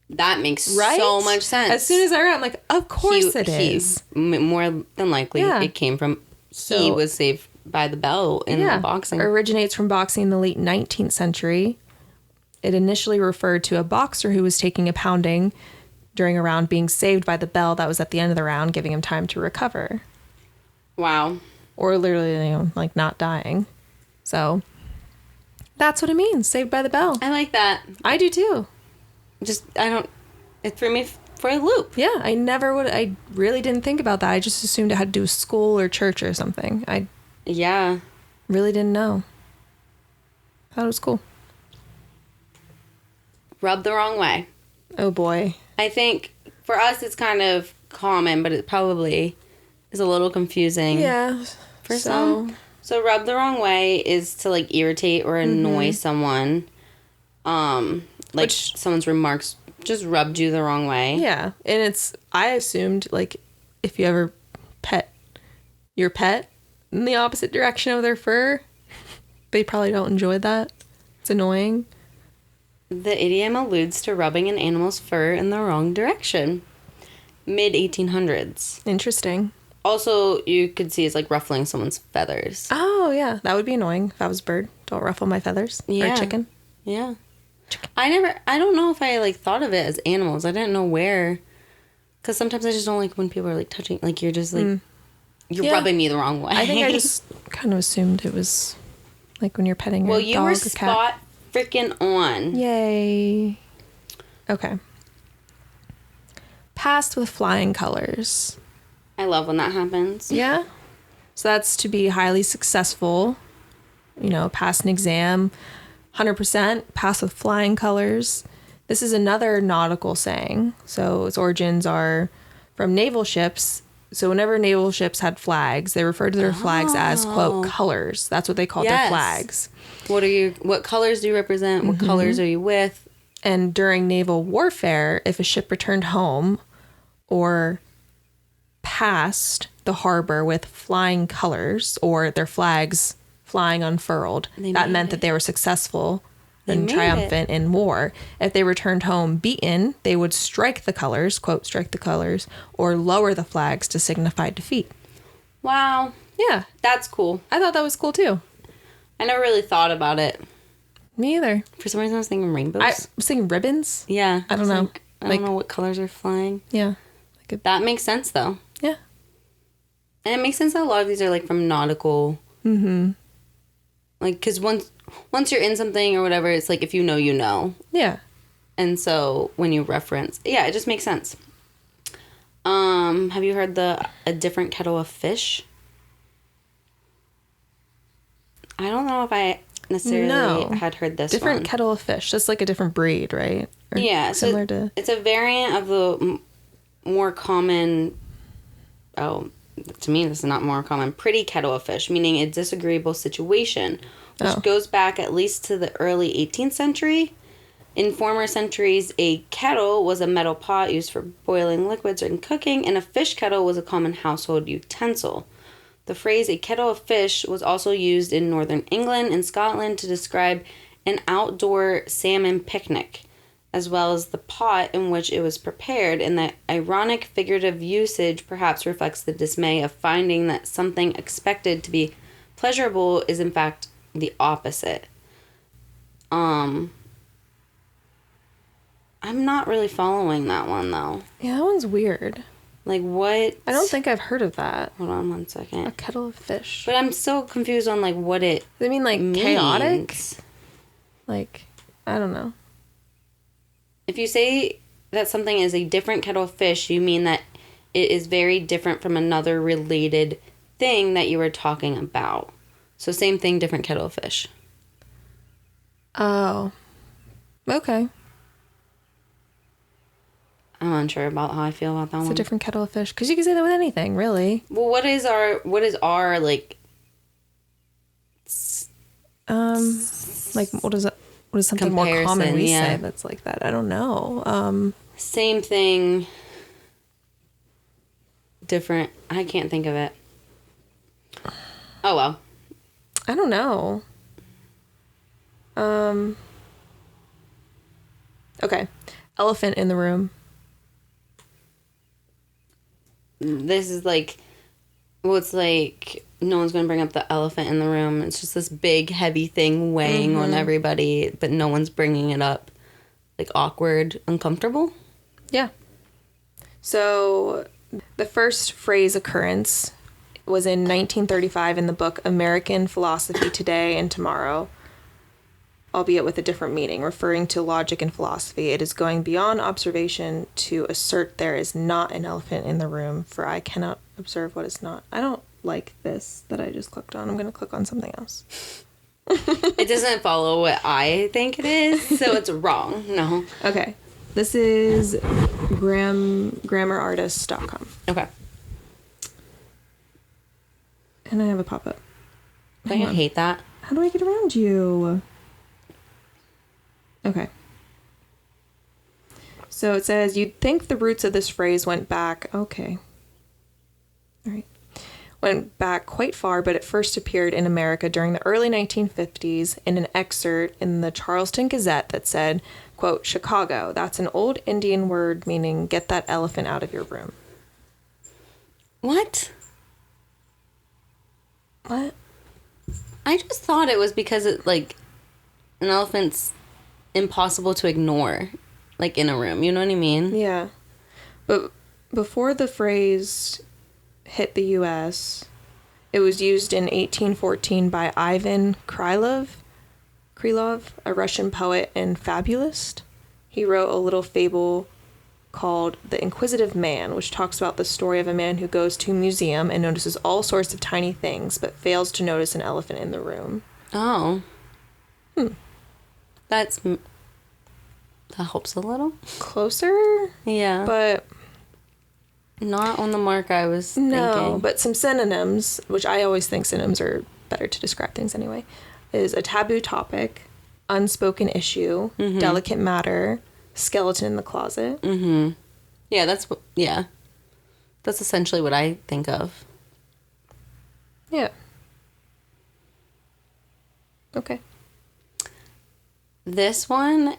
That makes Right? so much sense. As soon as I read, I'm like, of course it is. More than likely, it came from... he was saved by the bell in the boxing. Originates from boxing in the late 19th century. It initially referred to a boxer who was taking a pounding during a round being saved by the bell that was at the end of the round, giving him time to recover. Wow. Or literally, like not dying. So that's what it means, saved by the bell. I like that. I do too. It threw me for a loop. Yeah, I really didn't think about that. I just assumed it had to do with school or church or something. I really didn't know. Thought it was cool. Rubbed the wrong way. Oh boy. I think for us it's kind of common, but it probably is a little confusing. Yeah. For some. So rub the wrong way is to like irritate or annoy someone. Someone's remarks just rubbed you the wrong way. Yeah. And I assumed like if you ever pet your pet in the opposite direction of their fur, they probably don't enjoy that. It's annoying. The idiom alludes to rubbing an animal's fur in the wrong direction. Mid-1800s. Interesting. Also, you could see it's like ruffling someone's feathers. Oh, yeah. That would be annoying if I was a bird. Don't ruffle my feathers. Yeah. Or chicken. Yeah. I don't know if I like thought of it as animals. I didn't know where. Because sometimes I just don't like when people are like touching. Like you're just like, you're rubbing me the wrong way. I think I just kind of assumed it was like when you're petting your dog or cat. Well, you were spot freaking on. Yay. Okay. Passed with flying colors. I love when that happens. Yeah? So that's to be highly successful, pass an exam, 100%, pass with flying colors. This is another nautical saying. So its origins are from naval ships. So whenever naval ships had flags, they referred to their flags as, quote, colors. That's what they called their flags. What colors do you represent? What colors are you with? And during naval warfare, if a ship returned home or passed the harbor with flying colors or their flags flying unfurled, that meant that they were successful and triumphant in war. If they returned home beaten, they would strike the colors, quote, strike the colors, or lower the flags to signify defeat. Wow. Yeah. That's cool. I thought that was cool too. I never really thought about it. Me either. For some reason I was thinking rainbows. I was thinking ribbons. Yeah. I don't know. I don't know what colors are flying. Yeah. That makes sense though. Yeah. And it makes sense that a lot of these are like from nautical. Mm-hmm. Like, because once you're in something or whatever, it's like if you know, you know. Yeah. And so when you reference, it just makes sense. Have you heard a different kettle of fish? I don't know if I necessarily had heard this different one. Kettle of fish. That's like a different breed, right? Or yeah. Similar so to... It's a variant of the more common... Oh, to me, this is not more common. Pretty kettle of fish, meaning a disagreeable situation, which goes back at least to the early 18th century. In former centuries, a kettle was a metal pot used for boiling liquids and cooking, and a fish kettle was a common household utensil. The phrase a kettle of fish was also used in northern England and Scotland to describe an outdoor salmon picnic, as well as the pot in which it was prepared, and the ironic figurative usage perhaps reflects the dismay of finding that something expected to be pleasurable is in fact the opposite. I'm not really following that one, though. Yeah, that one's weird. Like, what? I don't think I've heard of that. Hold on 1 second. A kettle of fish. But I'm so confused on, like, what it Does it mean, like, means. chaotic? Like, I don't know. If you say that something is a different kettle of fish, you mean that it is very different from another related thing that you were talking about. So same thing, different kettle of fish. Oh. Okay. I'm unsure about how I feel about that one. It's a different kettle of fish. Because you can say that with anything, really. Well, what is our like... Like, what is something more common we say that's like that? I don't know. Same thing. Different. I can't think of it. Oh, well. I don't know. Okay. Elephant in the room. This is like... Well, it's like... No one's going to bring up the elephant in the room. It's just this big, heavy thing weighing on everybody, but no one's bringing it up. Like, awkward, uncomfortable? Yeah. So, the first phrase occurrence was in 1935 in the book American Philosophy Today and Tomorrow, albeit with a different meaning, referring to logic and philosophy. It is going beyond observation to assert there is not an elephant in the room, for I cannot observe what is not. I don't like this that I just clicked on. I'm going to click on something else. It doesn't follow what I think it is, so it's wrong. No. Okay. This is grammarartist.com. Okay. And I have a pop-up. Don't you hate that? How do I get around you? Okay. So it says, you'd think the roots of this phrase went back... Okay. All right. Went back quite far, but it first appeared in America during the early 1950s in an excerpt in the Charleston Gazette that said, quote, Chicago, that's an old Indian word meaning get that elephant out of your room. What? What? I just thought it was because it, like, an elephant's impossible to ignore, like, in a room. You know what I mean? Yeah. But before the phrase hit the U.S., it was used in 1814 by Ivan Krylov, a Russian poet and fabulist. He wrote a little fable called The Inquisitive Man, which talks about the story of a man who goes to a museum and notices all sorts of tiny things, but fails to notice an elephant in the room. Oh. That helps a little. Closer? Yeah. But... not on the mark I was thinking. No, but some synonyms, which I always think synonyms are better to describe things anyway, is a taboo topic, unspoken issue, delicate matter, skeleton in the closet. Mm-hmm. Yeah, that's essentially what I think of. Yeah. Okay. This one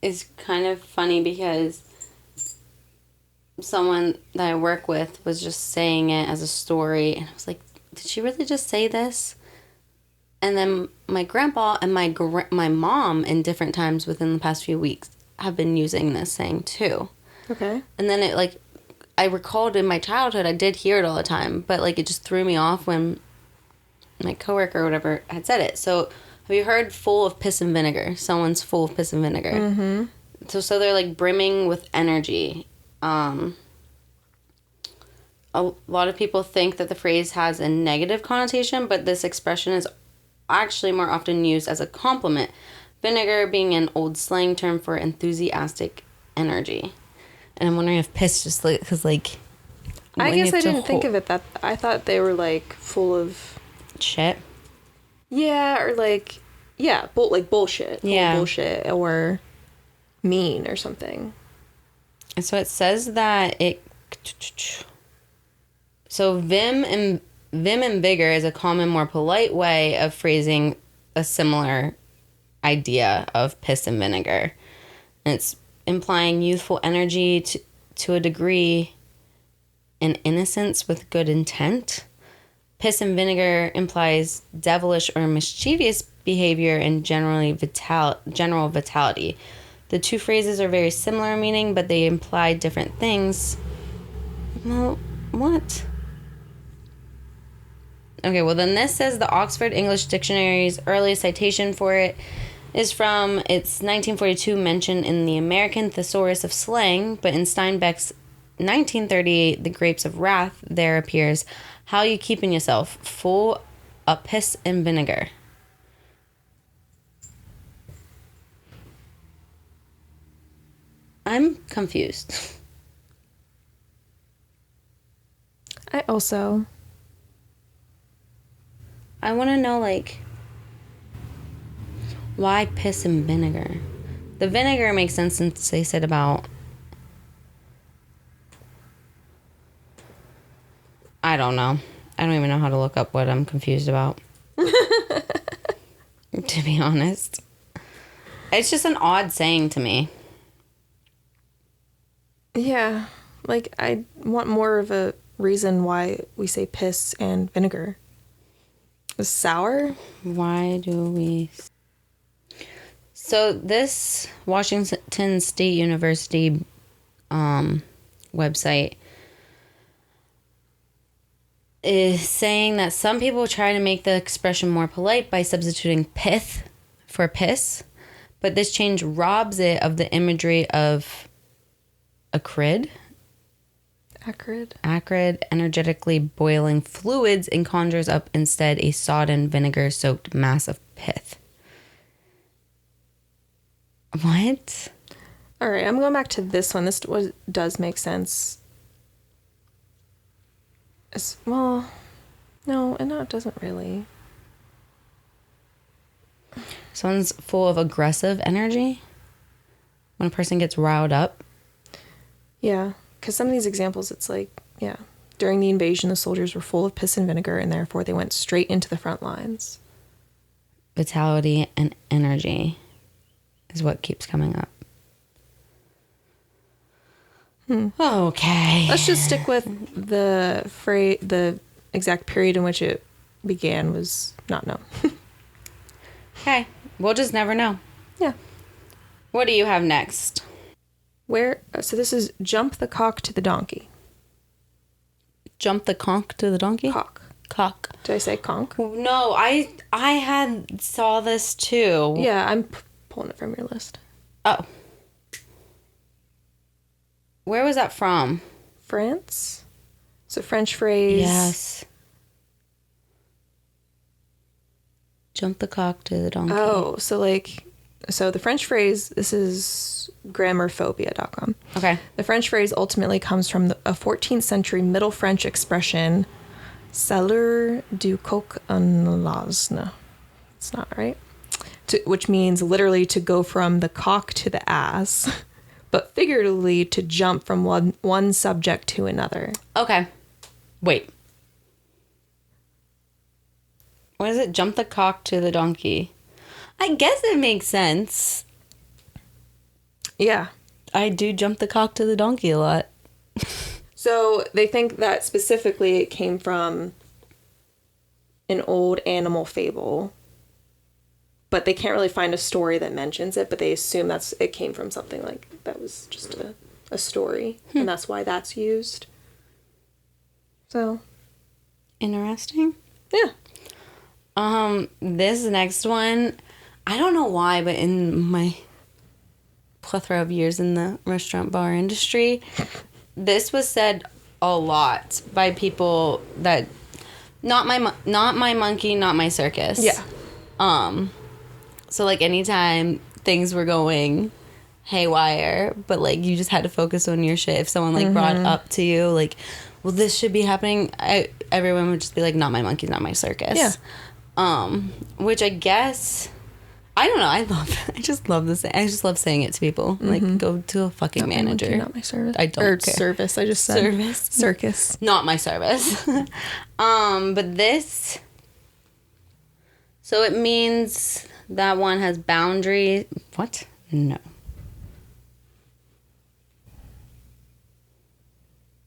is kind of funny because someone that I work with was just saying it as a story, and I was like, did she really just say this? And then my grandpa and my mom in different times within the past few weeks have been using this saying too. Okay. And then it, like, I recalled in my childhood, I did hear it all the time, but, like, it just threw me off when my coworker or whatever had said it. So, have you heard full of piss and vinegar? Someone's full of piss and vinegar. Mm-hmm. So they're, like, brimming with energy. A lot of people think that the phrase has a negative connotation, but this expression is actually more often used as a compliment. Vinegar being an old slang term for enthusiastic energy. And I'm wondering if piss just like, because like... I guess I didn't think of it that... I thought they were like full of... shit? Yeah, or like... yeah, like bullshit. Yeah. Bullshit, or mean or something. And so it says that it... so vim and vigor is a common, more polite way of phrasing a similar idea of piss and vinegar. And it's implying youthful energy to a degree and innocence with good intent. Piss and vinegar implies devilish or mischievous behavior and general vitality. The two phrases are very similar in meaning, but they imply different things. Well, what? Okay, well then this says the Oxford English Dictionary's earliest citation for it is from its 1942 mention in the American Thesaurus of Slang, but in Steinbeck's 1938 The Grapes of Wrath there appears, how you keepin' yourself, full of piss and vinegar. I'm confused. I also... I want to know, like, why piss and vinegar? The vinegar makes sense since they said about... I don't know. I don't even know how to look up what I'm confused about. To be honest. It's just an odd saying to me. Yeah. Like, I want more of a reason why we say piss and vinegar. Is sour? Why do we... So this Washington State University website is saying that some people try to make the expression more polite by substituting pith for piss, but this change robs it of the imagery of acrid, energetically boiling fluids, and conjures up instead a sodden, vinegar-soaked mass of pith. What? All right, I'm going back to this one. Does make sense. Well, no, and no, it doesn't really. Someone's full of aggressive energy? When a person gets riled up? Yeah, because some of these examples, it's like, yeah. During the invasion, the soldiers were full of piss and vinegar, and therefore they went straight into the front lines. Vitality and energy is what keeps coming up. Okay. Let's just stick with the exact period in which it began was not known. Okay. We'll just never know. Yeah. What do you have next? So this is jump the cock to the donkey. Jump the conch to the donkey? Cock. Did I say conch? No, I saw this too. Yeah, I'm pulling it from your list. Oh. Where was that from? France. It's a French phrase. Yes. Jump the cock to the donkey. Oh, so the French phrase, this is grammarphobia.com. Okay. The French phrase ultimately comes from a 14th century Middle French expression, salir du coq en l'asne. It's not right. Which means literally to go from the cock to the ass, but figuratively to jump from one subject to another. Okay. Wait. What is it? Jump the cock to the donkey. I guess it makes sense. Yeah. I do jump the cock to the donkey a lot. So they think that specifically it came from an old animal fable, but they can't really find a story that mentions it, but they assume it came from something like that was just a story, and that's why that's used. So. Interesting. Yeah. This next one, I don't know why, but in my plethora of years in the restaurant bar industry, this was said a lot by people that not my monkey, not my circus. Yeah. So like anytime things were going haywire, but like you just had to focus on your shit. If someone like brought up to you like, well, this should be happening, everyone would just be like, not my monkey, not my circus. Yeah. Which I guess, I don't know. I just love this. I just love saying it to people. Like, go to a fucking Not manager. My monkey, not my service. I don't care. Service. I just said Service. Circus. Not my service. But this, so it means that one has boundaries. What? No.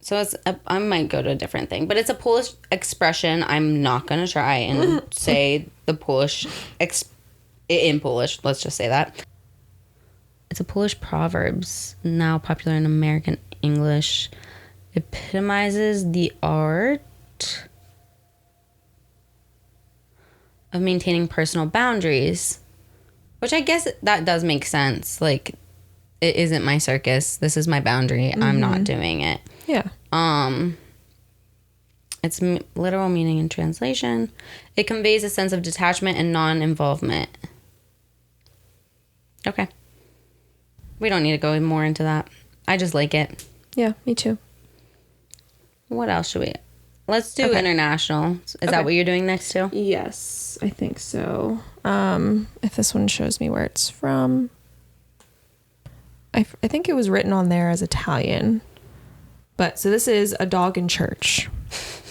So I might go to a different thing, but it's a Polish expression. I'm not going to try and say the Polish, in Polish, let's just say that. It's a Polish proverbs, now popular in American English. Epitomizes the art of maintaining personal boundaries, which I guess that does make sense. Like, it isn't my circus. This is my boundary. I'm not doing it. Yeah. Its literal meaning and translation. It conveys a sense of detachment and non-involvement. Okay. We don't need to go more into that. I just like it. Yeah, me too. What else should we... Let's do international. Is that what you're doing next too? Yes, I think so. If this one shows me where it's from. I think it was written on there as Italian. But, so this is a dog in church.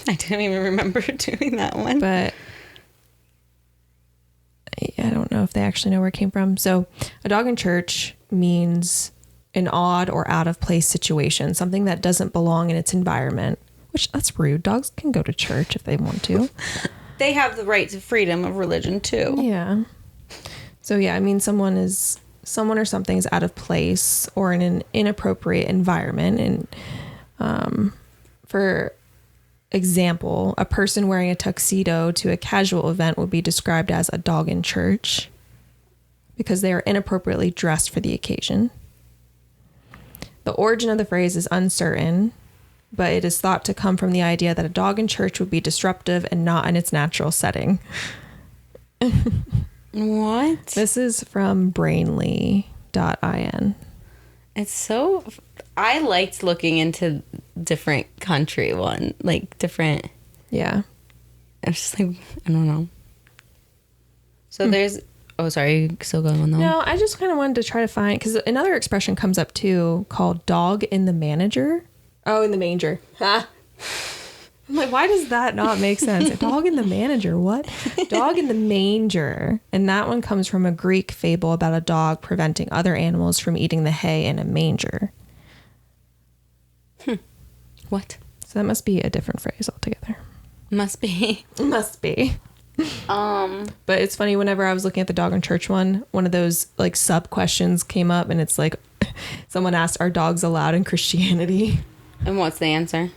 I didn't even remember doing that one. But I don't know if they actually know where it came from. So, a dog in church means an odd or out of place situation, something that doesn't belong in its environment. Which, that's rude. Dogs can go to church if they want to. They have the right to freedom of religion, too. Yeah. So, yeah, I mean, someone or something is out of place or in an inappropriate environment. And for example, a person wearing a tuxedo to a casual event would be described as a dog in church because they are inappropriately dressed for the occasion. The origin of the phrase is uncertain, but it is thought to come from the idea that a dog in church would be disruptive and not in its natural setting. What? This is from brainly.in. It's so... I liked looking into different country one. Like, different... Yeah. I was just like, I don't know. So there's... Oh, sorry. You still going on that one? No, I just kind of wanted to try to find... Because another expression comes up, too, called dog in the manager. Oh, in the manger. Ha! I'm like, why does that not make sense? A dog in the manager, what? Dog in the manger. And that one comes from a Greek fable about a dog preventing other animals from eating the hay in a manger. What? So that must be a different phrase altogether. Must be. Must be. But it's funny, whenever I was looking at the dog in church one of those like sub questions came up, and it's like someone asked, are dogs allowed in Christianity? And what's the answer?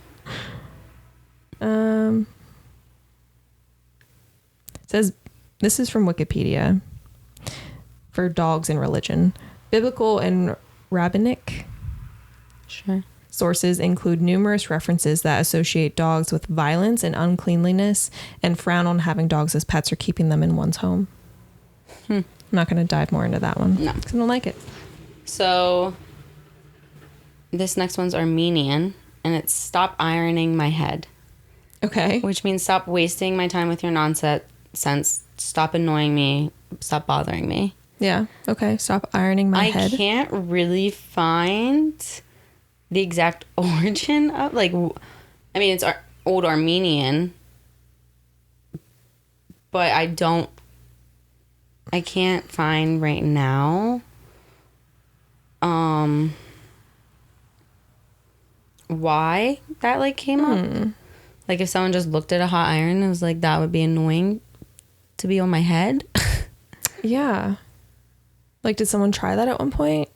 It says, this is from Wikipedia for dogs in religion. Biblical and rabbinic. Sure. Sources include numerous references that associate dogs with violence and uncleanliness and frown on having dogs as pets or keeping them in one's home. I'm not going to dive more into that one. No. Because I don't like it. So, this next one's Armenian, and it's stop ironing my head. Okay. Which means stop wasting my time with your nonsense. Stop annoying me. Stop bothering me. Yeah. Okay. Stop ironing my head. I can't really find the exact origin of, like, I mean, it's old Armenian, but I can't find right now why that, like, came up. Like, if someone just looked at a hot iron and was like, that would be annoying to be on my head. Yeah. Like, did someone try that at one point?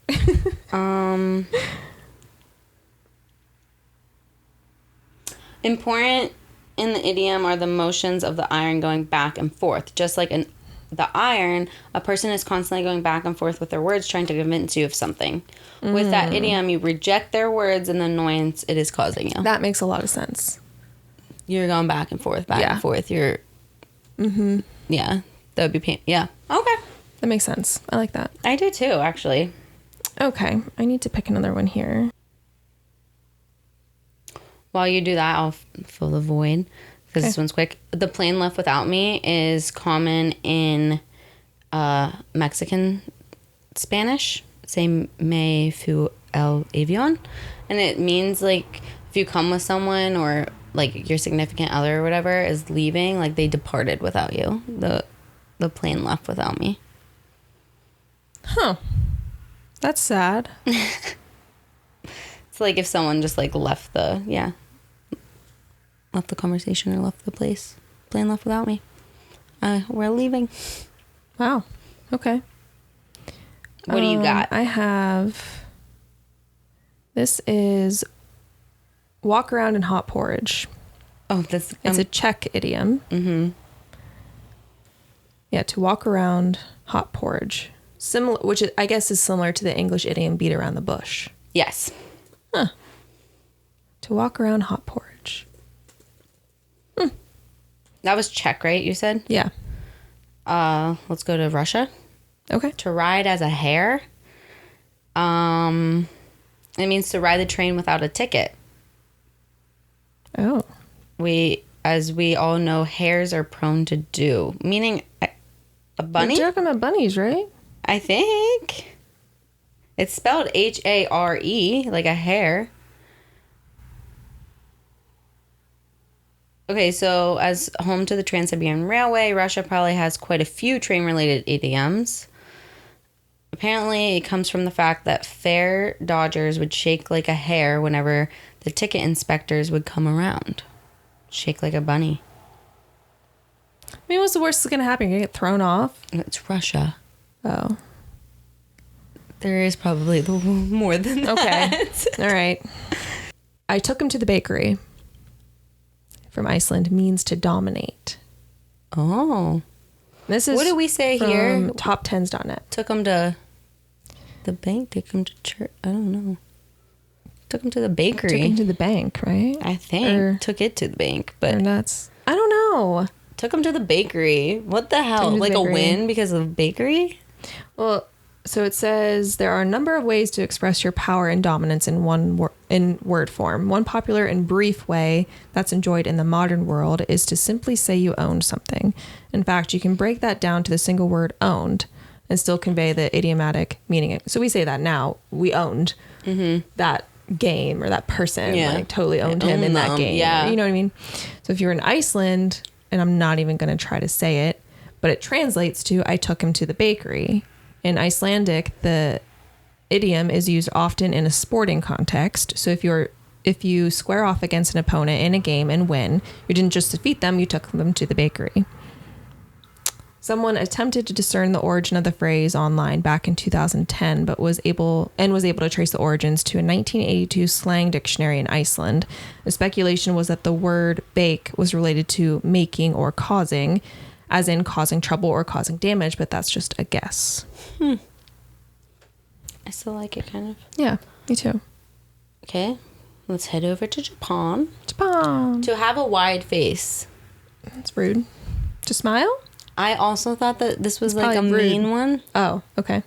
Important in the idiom are the motions of the iron going back and forth. Just like the iron, a person is constantly going back and forth with their words, trying to convince you of something. With that idiom, you reject their words and the annoyance it is causing you. That makes a lot of sense. You're going back and forth, and forth. You're... Yeah, that would be pain. Yeah. Okay. That makes sense. I like that. I do too, actually. Okay. I need to pick another one here. While you do that, I'll fill the void because this one's quick. The plane left without me is common in Mexican Spanish. Say me fui el avión. And it means, like, if you come with someone or, like, your significant other or whatever is leaving, like, they departed without you. The plane left without me. Huh. That's sad. It's like if someone just, like, left the conversation or left the place. Plane left without me. We're leaving. Wow. Okay. What do you got? I have... This is walk around in hot porridge. Oh, it's a Czech idiom. Mm-hmm. Yeah, to walk around hot porridge. Similar, which I guess is similar to the English idiom beat around the bush. Yes. Huh. To walk around hot porridge. That was Czech, right? You said? Yeah. Let's go to Russia. Okay. To ride as a hare. It means to ride the train without a ticket. Oh. As we all know, hares are prone to do. Meaning a bunny? You're talking about bunnies, right? I think. It's spelled Hare, like a hare. Okay, so as home to the Trans-Siberian Railway, Russia probably has quite a few train-related idioms. Apparently, it comes from the fact that fare dodgers would shake like a hare whenever the ticket inspectors would come around. Shake like a bunny. I mean, what's the worst that's going to happen? You're going to get thrown off? It's Russia. Oh. There is probably more than that. Okay. All right. I took him to the bakery. From Iceland means to dominate. Oh. This is what do we say from here? Top10s.net. Took him to the bank. Took him to church. I don't know. Took him to the bakery. Took him to the bank, right? I think. Took it to the bank. But that's... I don't know. Took him to the bakery. What the hell? Like a win because of bakery? Well... So it says there are a number of ways to express your power and dominance in word form. One popular and brief way that's enjoyed in the modern world is to simply say you owned something. In fact, you can break that down to the single word owned and still convey the idiomatic meaning. So we say that now. We owned that game or that person. Yeah. Like totally owned him in that game. Yeah. You know what I mean? So if you're in Iceland, and I'm not even going to try to say it, but it translates to I took him to the bakery. In Icelandic, the idiom is used often in a sporting context. So if you square off against an opponent in a game and win, you didn't just defeat them, you took them to the bakery. Someone attempted to discern the origin of the phrase online back in 2010, but was able to trace the origins to a 1982 slang dictionary in Iceland. The speculation was that the word bake was related to making or causing, as in causing trouble or causing damage, but that's just a guess. I still like it, kind of. Yeah, me too. Okay. let's head over to Japan. Japan. To have a wide face. That's rude. To smile? I also thought that this was like a rude. mean one. Oh, okay.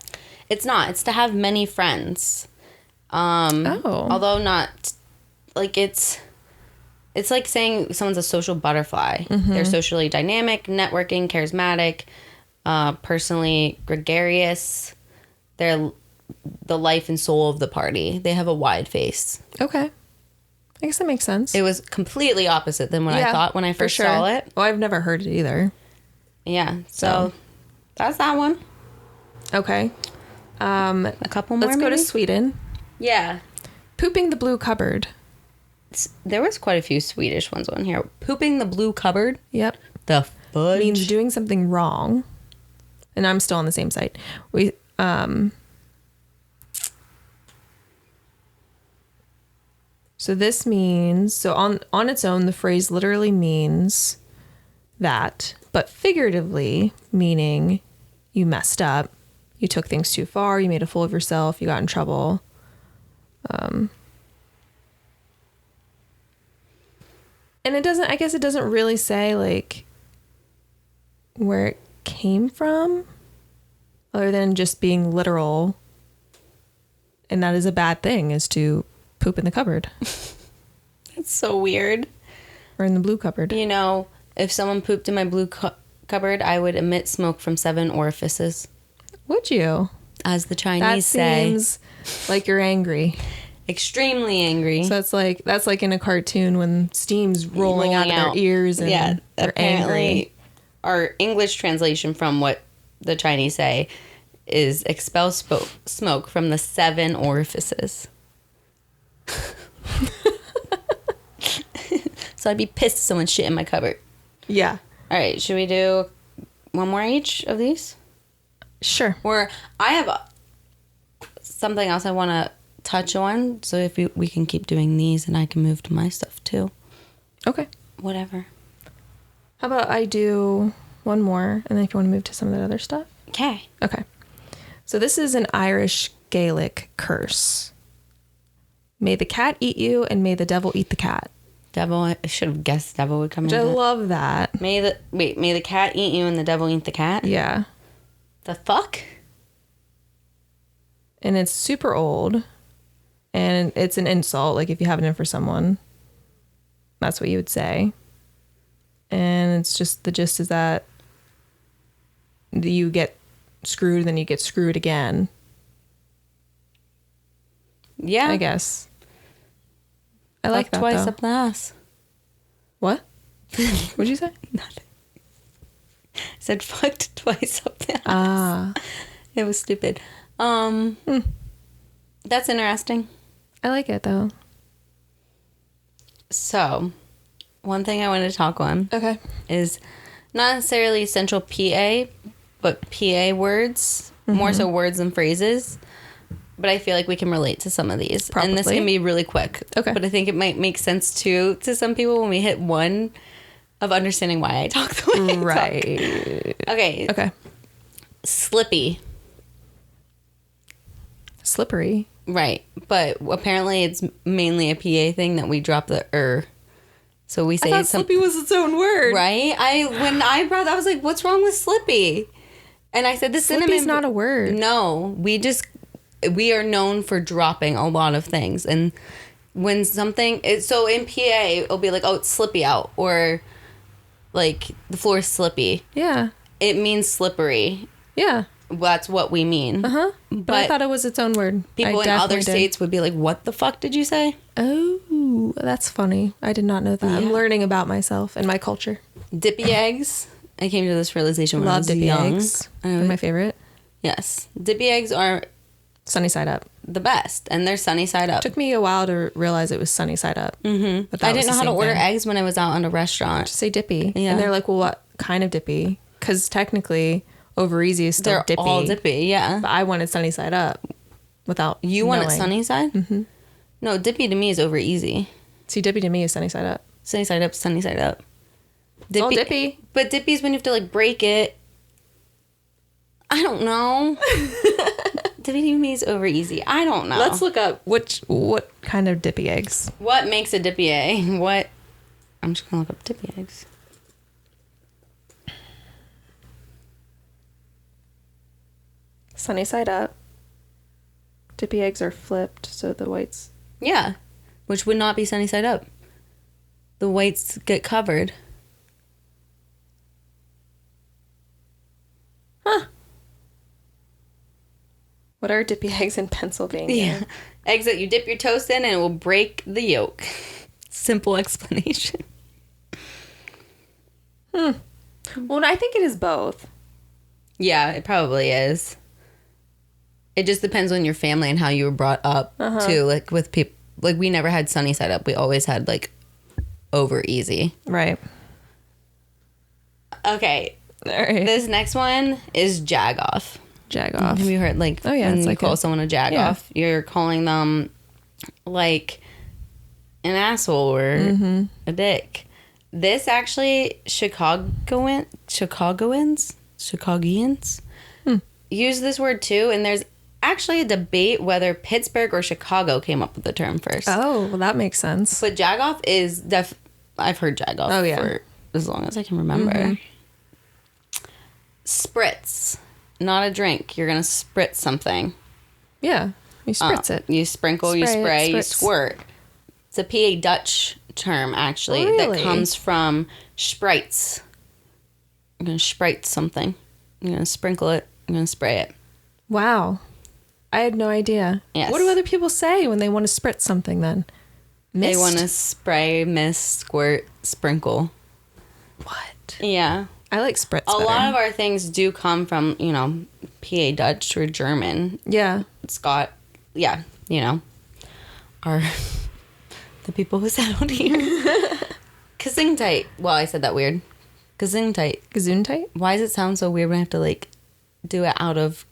It's not. It's to have many friends. Oh. Although not, like it's like saying someone's a social butterfly. Mm-hmm. They're socially dynamic, networking, charismatic, personally gregarious. They're the life and soul of the party. They have a wide face. Okay. I guess that makes sense. It was completely opposite than what I thought when I first saw it. Well, I've never heard it either. Yeah. So that's that one. Okay. A couple more. Let's go to Sweden. Yeah. Pooping the blue cupboard. There was quite a few Swedish ones on here. Pooping the blue cupboard. Yep. The fudge. Means doing something wrong. And I'm still on the same site. So this means, on its own, the phrase literally means that, but figuratively meaning you messed up, you took things too far, you made a fool of yourself, you got in trouble. And I guess it doesn't really say like where it came from other than just being literal. And that is a bad thing, is to poop in the cupboard. It's so weird. Or in the blue cupboard. You know, if someone pooped in my blue cupboard, I would emit smoke from 7 orifices. Would you? As the Chinese say. That seems like you're angry. Extremely angry. So that's like in a cartoon when steam's rolling out of their ears and they're apparently angry. Our English translation from what the Chinese say is expel smoke from the 7 orifices. So I'd be pissed if someone shit in my cupboard. Yeah. All right, should we do one more each of these? Sure. Or I have something else I want to touch on, so if we can keep doing these and I can move to my stuff too. Okay. Whatever. How about I do one more, and then if you want to move to some of that other stuff? Okay. Okay. So this is an Irish Gaelic curse. May the cat eat you, and may the devil eat the cat. Devil, I should have guessed devil would come in. I love that. May the cat eat you and the devil eat the cat? Yeah. The fuck? And it's super old. And it's an insult. Like if you have it in for someone, that's what you would say. And it's just, the gist is that you get screwed, then you get screwed again. Yeah. I guess. I like that, twice though. up the ass. What? What'd you say? Nothing. I said fucked twice up the ass. Ah. It was stupid. That's interesting. I like it, though. So, one thing I wanted to talk on is not necessarily essential PA, but PA words, more so words and phrases. But I feel like we can relate to some of these. Probably. And this can be really quick. Okay. But I think it might make sense, too, to some people when we hit one of understanding why I talk the way I talk. Okay. Okay. Slippy. Slippery. Right. But apparently it's mainly a PA thing that we drop the So we say I thought slippy was its own word. Right? When I brought that, I was like, what's wrong with slippy? And I said, the Slippy's cinnamon... not a word. No. We are known for dropping a lot of things. And when something... So in PA, it'll be like, oh, it's slippy out. Or like, the floor is slippy. Yeah. It means slippery. Yeah. That's what we mean. Uh-huh. But I thought it was its own word. People in other states would be like, what the fuck did you say? Oh, that's funny. I did not know that. Yeah. I'm learning about myself and my culture. Dippy eggs. I came to this realization when I was dippy young. Eggs. They're my favorite. Yes. Dippy eggs are... sunny side up. The best. And they're sunny side up. Took me a while to realize it was sunny side up. Mm-hmm. But I didn't know how to order eggs when I was out on a restaurant. Just say dippy. Yeah. And they're like, well, what kind of dippy? Because technically, over easy is still they're dippy. All dippy, yeah. But I wanted sunny side up without You want it sunny side? Mm-hmm. No, dippy to me is over easy. See, dippy to me is sunny side up. Sunny side up, sunny side up. Dippy. All dippy. But dippy's when you have to like break it. I don't know. dippy me's over easy. I don't know. Let's look up what kind of dippy eggs. What makes a dippy egg? What? I'm just gonna look up dippy eggs. Sunny side up. Dippy eggs are flipped, so the whites. Yeah, which would not be sunny side up. The whites get covered. Huh. What are dippy eggs in Pennsylvania? Yeah. Eggs that you dip your toast in and it will break the yolk. Simple explanation. Well, I think it is both. Yeah, it probably is. It just depends on your family and how you were brought up, too. Like, with people, like, we never had sunny side up. We always had, like, over easy. Right. Okay. All right. This next one is jagoff. Jagoff. Have you heard, like, oh, yeah, when it's you like call someone a jagoff, you're calling them, like, an asshole or a dick. This actually, Chicagoans use this word too, and there's actually a debate whether Pittsburgh or Chicago came up with the term first. Oh, well, that makes sense. But jagoff is I've heard jagoff for as long as I can remember. Spritz, not a drink. You're gonna spritz something. Yeah, you spritz it. You sprinkle, you spray, you squirt. It's a PA Dutch term, actually, that comes from sprites. I'm going to spritz something. I'm going to sprinkle it. I'm going to spray it. Wow. I had no idea. Yes. What do other people say when they want to spritz something then? Mist? They want to spray, mist, squirt, sprinkle. What? Yeah. I like spritz A better. lot of our things do come from, PA Dutch or German. Yeah. Scott. Yeah, are the people who settled here. Gesundheit. Well, I said that weird. Gesundheit. Gesundheit? Why does it sound so weird when I have to, like, do it out of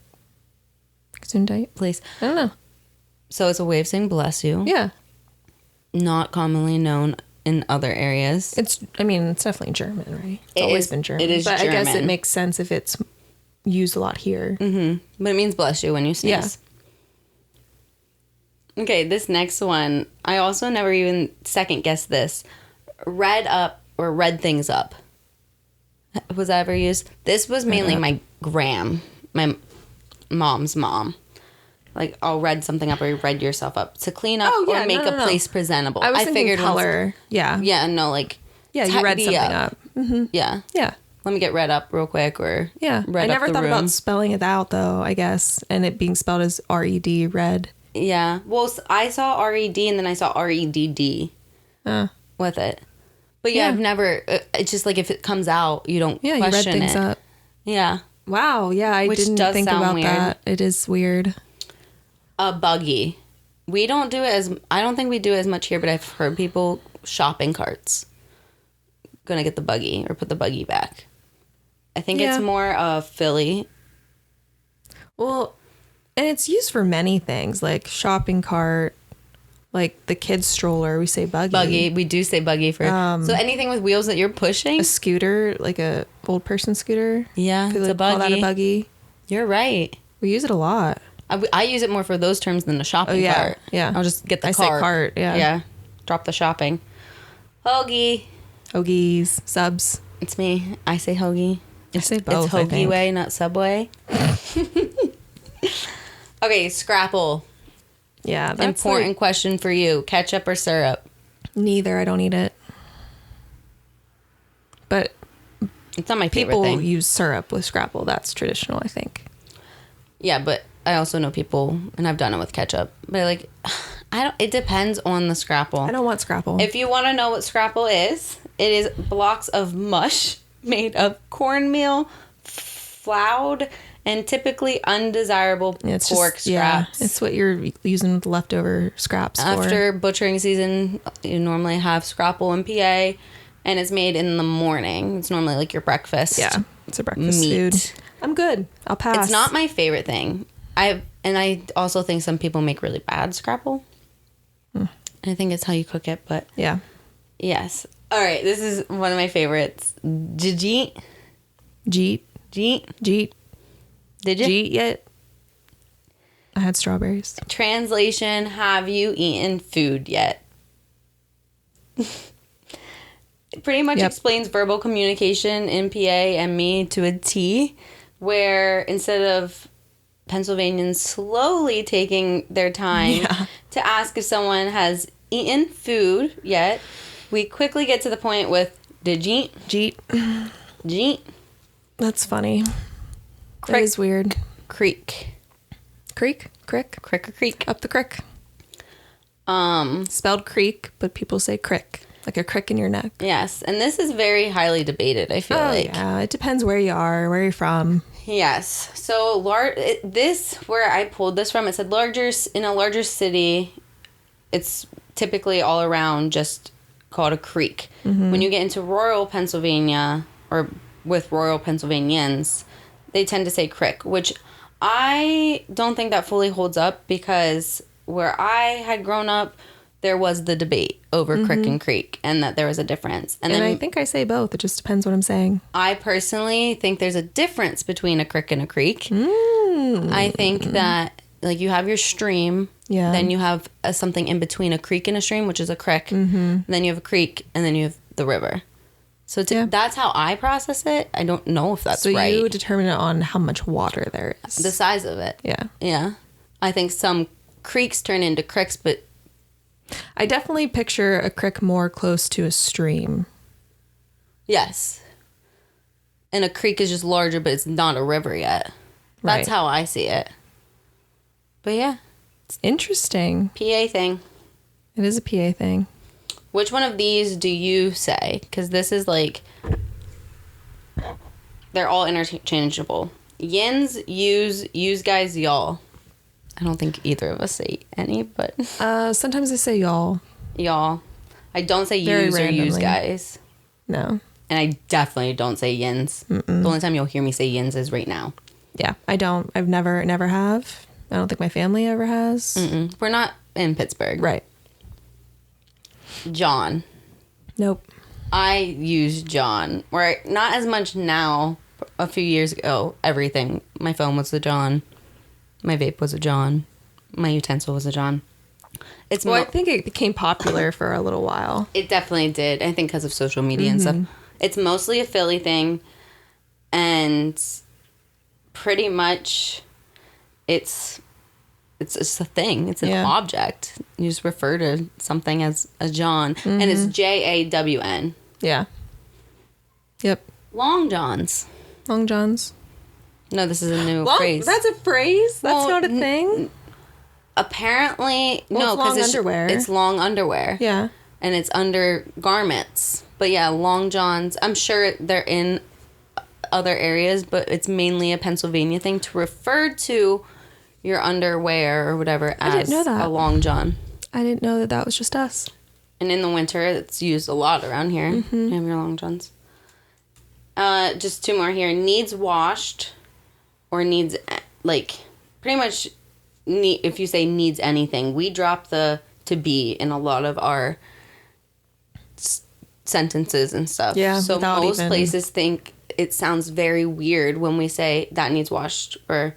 Gesundheit? place? I don't know. So it's a way of saying bless you. Yeah. Not commonly known in other areas. It's definitely German, right? It's always been German. It is but German. I guess it makes sense if it's used a lot here. But it means bless you when you sneeze. Yeah. Okay, this next one, I also never even second guessed this. Red up or red things up. Was that ever used? This was mainly my mom's mom. Like, I'll red something up or red yourself up. To clean up or make a place presentable. I was thinking figured color. Yeah. Yeah, no, like... Yeah, you red something up. Mm-hmm. Yeah. Yeah. Let me get red up real quick or red I never up the thought room. about spelling it out, though, I guess. And it being spelled as R-E-D, red. Yeah. Well, I saw R-E-D and then I saw R-E-D-D with it. But yeah, I've never... It's just like if it comes out, you don't question it. Yeah, you red things up. Yeah. Wow, yeah, I didn't think about that. It is weird. A buggy. We don't do it I don't think we do it as much here, but I've heard people shopping carts. Gonna get the buggy or put the buggy back. I think it's more of Philly. Well, and it's used for many things, like shopping cart, like the kids stroller, we say buggy. Buggy, we do say buggy for... so anything with wheels that you're pushing? A scooter, like a old person scooter. Yeah, Could it's a buggy. Call that a buggy. You're right. We use it a lot. I use it more for those terms than a shopping cart. Yeah. I'll just get the cart. I say cart, yeah. Yeah. Drop the shopping. Hoagie. Hoagies, subs. It's me. I say hoagie. I say both, It's Hoagie way, not Subway. Okay, Scrapple. Yeah, that's important question for you. Ketchup or syrup? Neither. I don't eat it. But it's not my favorite thing. People use syrup with Scrapple. That's traditional, I think. Yeah, but I also know people, and I've done it with ketchup. But it depends on the Scrapple. I don't want Scrapple. If you want to know what Scrapple is, it is blocks of mush made of cornmeal, floured, and typically undesirable pork scraps. Yeah, it's what you're using the leftover scraps for. After butchering season, you normally have Scrapple in PA, and it's made in the morning. It's normally like your breakfast. Yeah, it's a breakfast food. I'm good. I'll pass. It's not my favorite thing. I also think some people make really bad Scrapple. And I think it's how you cook it, but... Yeah. Yes. All right, this is one of my favorites. Jeet. Jeet. Jeet. Jeet. Did you? Jeet yet? I had strawberries. Translation, have you eaten food yet? Pretty much explains verbal communication in PA and me to a T, where instead of Pennsylvanians slowly taking their time to ask if someone has eaten food yet, we quickly get to the point with, did you eat? Jeet. That's funny. Crick. That is weird. Creek. Creek? Crick? Crick or creek. Up the crick. Spelled creek, but people say crick. Like a crick in your neck. Yes, and this is very highly debated, I feel like. Yeah, it depends where you are, where you're from. Yes. So where I pulled this from, it said in a larger city, it's typically all around just called a creek. Mm-hmm. When you get into rural Pennsylvania, or with rural Pennsylvanians, they tend to say crick, which I don't think that fully holds up, because where I had grown up, there was the debate over crick and creek, and that there was a difference. And then I think I say both. It just depends what I'm saying. I personally think there's a difference between a crick and a creek. I think that, like, you have your stream, then you have something in between a creek and a stream, which is a crick. And then you have a creek, and then you have the river. So that's how I process it. I don't know if that's right. So you determine it on how much water there is. The size of it. Yeah. Yeah. I think some creeks turn into cricks, but I definitely picture a creek more close to a stream. Yes. And a creek is just larger, but it's not a river yet. That's how I see it. But yeah. It's interesting. PA thing. It is a PA thing. Which one of these do you say? Because this is like, they're all interchangeable. Yins, use guys, y'all. I don't think either of us say any, but... sometimes I say y'all. Y'all. I don't say use or use guys. No. And I definitely don't say yins. The only time you'll hear me say yins is right now. Yeah, I don't. I've never have. I don't think my family ever has. We're not in Pittsburgh. Right. John. Nope. I use John. Or not as much now. A few years ago, everything. My phone was a John. My vape was a John. My utensil was a John. I think it became popular for a little while. It definitely did. I think because of social media and stuff. It's mostly a Philly thing. And pretty much it's just a thing. It's an object. You just refer to something as a John. And it's JAWN. Yeah. Yep. Long Johns. Long Johns. No, this is a new phrase. That's a phrase? That's not a thing? Apparently, no, because it's underwear. It's long underwear. Yeah. And it's under garments. But yeah, long johns. I'm sure they're in other areas, but it's mainly a Pennsylvania thing to refer to your underwear or whatever as a long john. I didn't know that was just us. And in the winter, it's used a lot around here. You have your long johns. Just two more here. Needs washed. Or needs, like, pretty much, if you say needs anything, we drop the to be in a lot of our sentences and stuff. Yeah. So most places think it sounds very weird when we say that needs washed or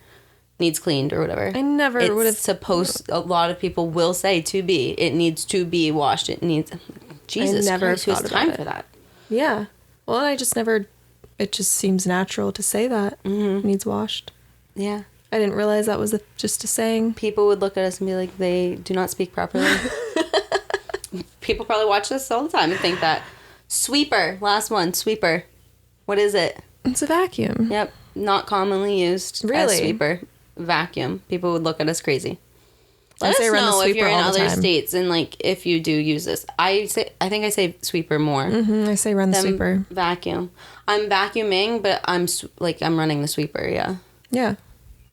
needs cleaned or whatever. I never would have. A lot of people will say to be. It needs to be washed. It needs. Jesus Christ, who has time for that? Yeah. Well, I just never. It just seems natural to say that. Needs washed. Yeah. I didn't realize that was just a saying. People would look at us and be like, they do not speak properly. People probably watch this all the time and think that. Sweeper. Last one. Sweeper. What is it? It's a vacuum. Yep. Not commonly used as sweeper. Vacuum. People would look at us crazy. Let us know if you're in other states and, like, if you do use this. I think I say sweeper more. I say run the sweeper. Vacuum. I'm vacuuming, but I'm running the sweeper, yeah. Yeah.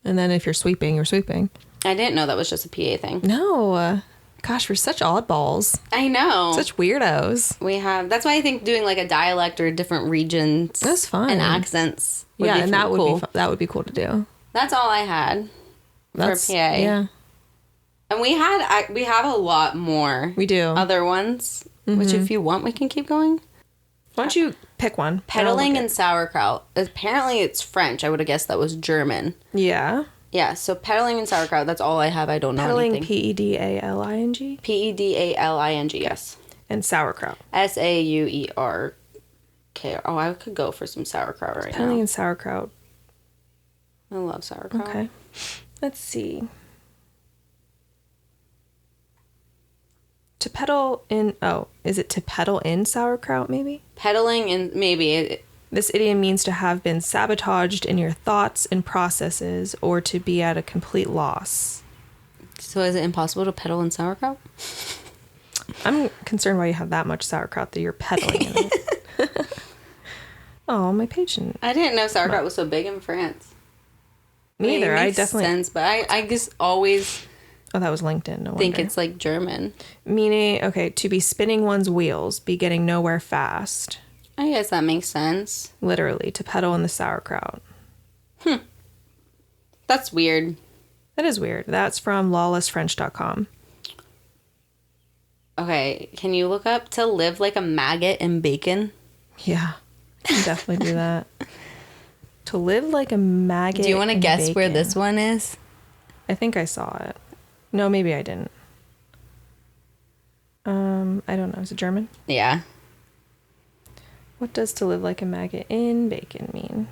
And then if you're sweeping, you're sweeping. I didn't know that was just a PA thing. No. Gosh, we're such oddballs. I know. Such weirdos. That's why I think doing, like, a dialect or different regions. That's fun. And accents would be and that cool. That would be cool to do. That's all I had for PA. Yeah. And we have a lot more. We do. Other ones, which if you want, we can keep going. Why don't you pick one? Pedaling and sauerkraut. Apparently it's French. I would have guessed that was German. Yeah. Yeah, so pedaling and sauerkraut, that's all I have. I don't know Pedaling, anything. P-E-D-A-L-I-N-G? P-E-D-A-L-I-N-G, yes. And sauerkraut. S-A-U-E-R-K. Oh, I could go for some sauerkraut right now. Pedaling and sauerkraut. I love sauerkraut. Okay. Let's see. To pedal in... Oh, is it to pedal in sauerkraut, maybe? Pedaling and maybe... This idiom means to have been sabotaged in your thoughts and processes or to be at a complete loss. So is it impossible to pedal in sauerkraut? I'm concerned why you have that much sauerkraut that you're pedaling in it. Oh, my patient. I didn't know sauerkraut was so big in France. Me either. I definitely sense, but I just always Oh, that was LinkedIn. No think wonder. it's like German. Meaning, okay, to be spinning one's wheels, be getting nowhere fast. I guess that makes sense. Literally, to pedal in the sauerkraut. That's weird. That is weird. That's from lawlessfrench.com. Okay, can you look up to live like a maggot in bacon? Yeah, I can definitely do that. To live like a maggot. Do you want to guess bacon. where this one is? I think I saw it. No, maybe I didn't. I don't know. Is it German? Yeah. What does to live like a maggot in bacon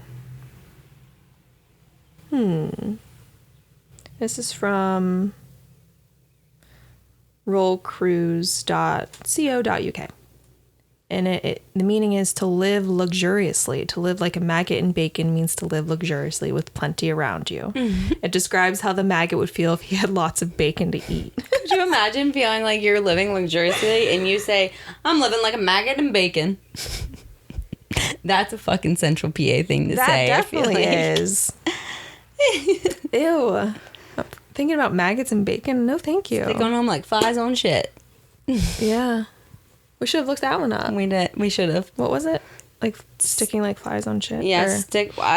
mean? This is from rollcruise.co.uk. And the meaning is to live luxuriously. To live like a maggot in bacon means to live luxuriously with plenty around you. It describes how the maggot would feel if he had lots of bacon to eat. Could you imagine feeling like you're living luxuriously and you say, I'm living like a maggot in bacon? That's a fucking Central PA thing to say. That definitely is. Ew. I'm thinking about maggots and bacon. No, thank you. They're going home like flies on shit. Yeah. We should have looked that one up. We did. We should have. What was it? Like sticking like flies on shit? Yeah, Or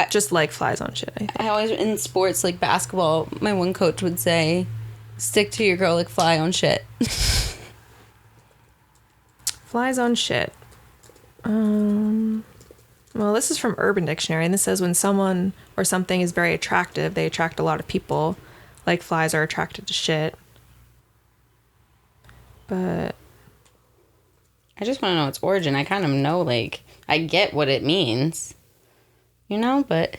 just like flies on shit, I think. I always, in sports like basketball, my one coach would say, stick to your girl like fly on shit. Flies on shit. Well, this is from Urban Dictionary, and this says when someone or something is very attractive, they attract a lot of people, like flies are attracted to shit. But I just want to know its origin. I kind of know, like, I get what it means, you know, but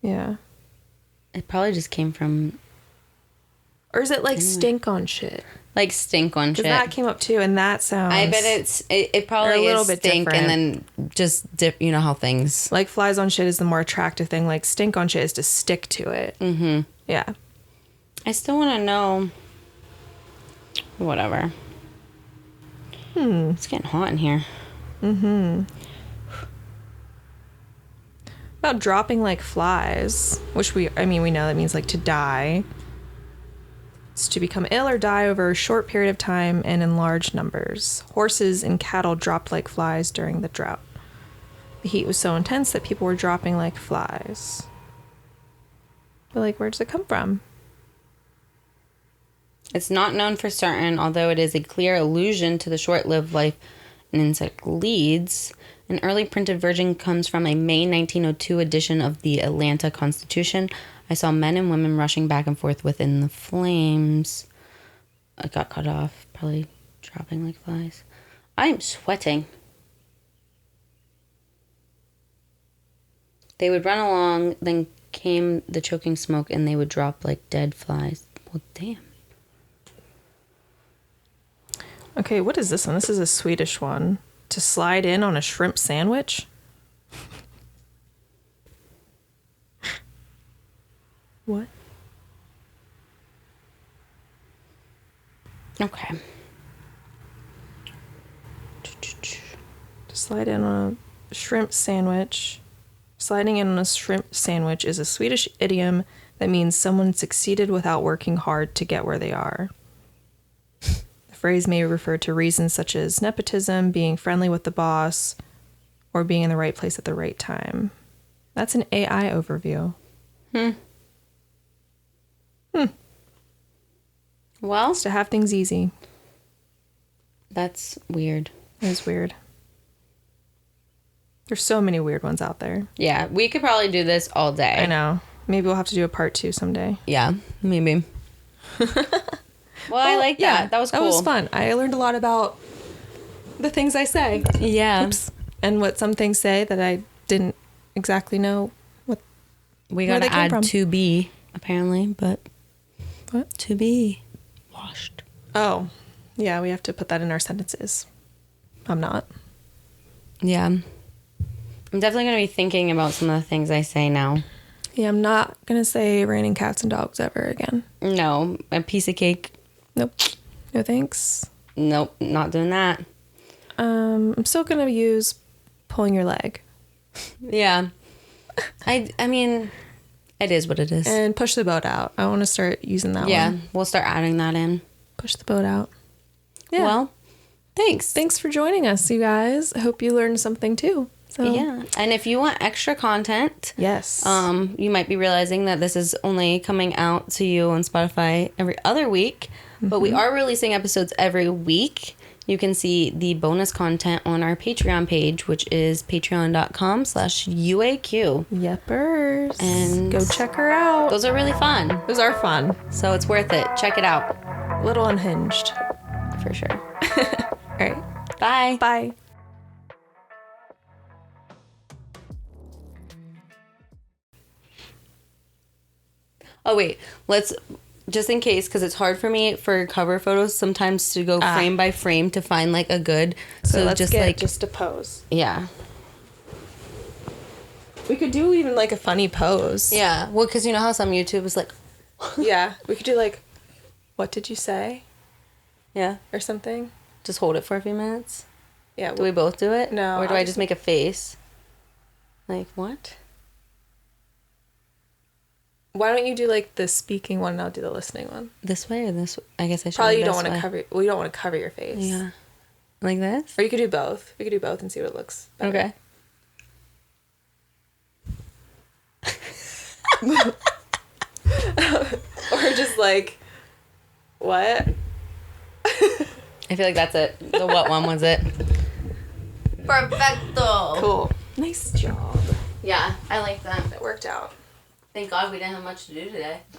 yeah. it probably just came from, Or is it like stink on shit? like, stink on shit. Because that came up too, and that sounds... I bet it probably a little is bit stink different. and then just dip, you know how things... Like flies on shit is the more attractive thing. Like stink on shit is to stick to it. Mm-hmm. Yeah. I still want to know... Whatever. It's getting hot in here. About dropping like flies, which we know that means like to die. It's to become ill or die over a short period of time and in large numbers. Horses and cattle dropped like flies during the drought. The heat was so intense that people were dropping like flies. But like, where does it come from? It's not known for certain, although it is a clear allusion to the short-lived life an insect leads. An early printed version comes from a May 1902 edition of the Atlanta Constitution. I saw men and women rushing back and forth within the flames. I got cut off, probably dropping like flies. I'm sweating. They would run along, then came the choking smoke, and they would drop like dead flies. Well, damn. Okay, what is this one? This is a Swedish one. To slide in on a shrimp sandwich? What? Okay. To slide in on a shrimp sandwich. Sliding in on a shrimp sandwich is a Swedish idiom that means someone succeeded without working hard to get where they are. The phrase may refer to reasons such as nepotism, being friendly with the boss, or being in the right place at the right time. That's an AI overview. Well, It's to have things easy. that's weird. It is weird. There's so many weird ones out there. Yeah, we could probably do this all day. I know. Maybe we'll have to do a part 2 someday. Yeah, maybe. Well, I like that. Yeah, that was cool. That was fun. I learned a lot about the things I say. Yeah. Oops. And what some things say that I didn't exactly know what we got to add to be, apparently, but what? To be washed. Oh, yeah, we have to put that in our sentences. I'm not. Yeah. I'm definitely going to be thinking about some of the things I say now. Yeah, I'm not going to say raining cats and dogs ever again. No, a piece of cake. Nope. No thanks. Nope, not doing that. I'm still going to use pulling your leg. Yeah. I mean, it is what it is. And push the boat out. I want to start using that one. Yeah, we'll start adding that in. Push the boat out. Yeah. Well, thanks. Thanks for joining us, you guys. I hope you learned something too. So. Yeah. And if you want extra content, yes. You might be realizing that this is only coming out to you on Spotify every other week, but we are releasing episodes every week. You can see the bonus content on our Patreon page, which is patreon.com/UAQ. Yepers. And go check her out. Those are really fun. Those are fun. So it's worth it. Check it out. A little unhinged. For sure. All right. Bye. Bye. Oh, wait. Let's, just in case, because it's hard for me for cover photos sometimes to go frame by frame to find, like, a good. So let's get just a pose. Yeah. We could do even, like, a funny pose. Yeah. Well, because you know how some YouTube is like. Yeah. We could do, like, what did you say? Yeah. Or something. Just hold it for a few minutes. Yeah. Do we both do it? No. Or do I just make a face? Like, what? Why don't you do like the speaking one and I'll do the listening one? This way or this way? I guess I should. Probably you don't want to cover. Well, you don't want to cover your face. Yeah. Like this? Or you could do both. We could do both and see what it looks better. Okay. Or just like, what? I feel like that's it. The what one was it? Perfecto. Cool. Nice job. Yeah, I like that. It worked out. Thank God we didn't have much to do today.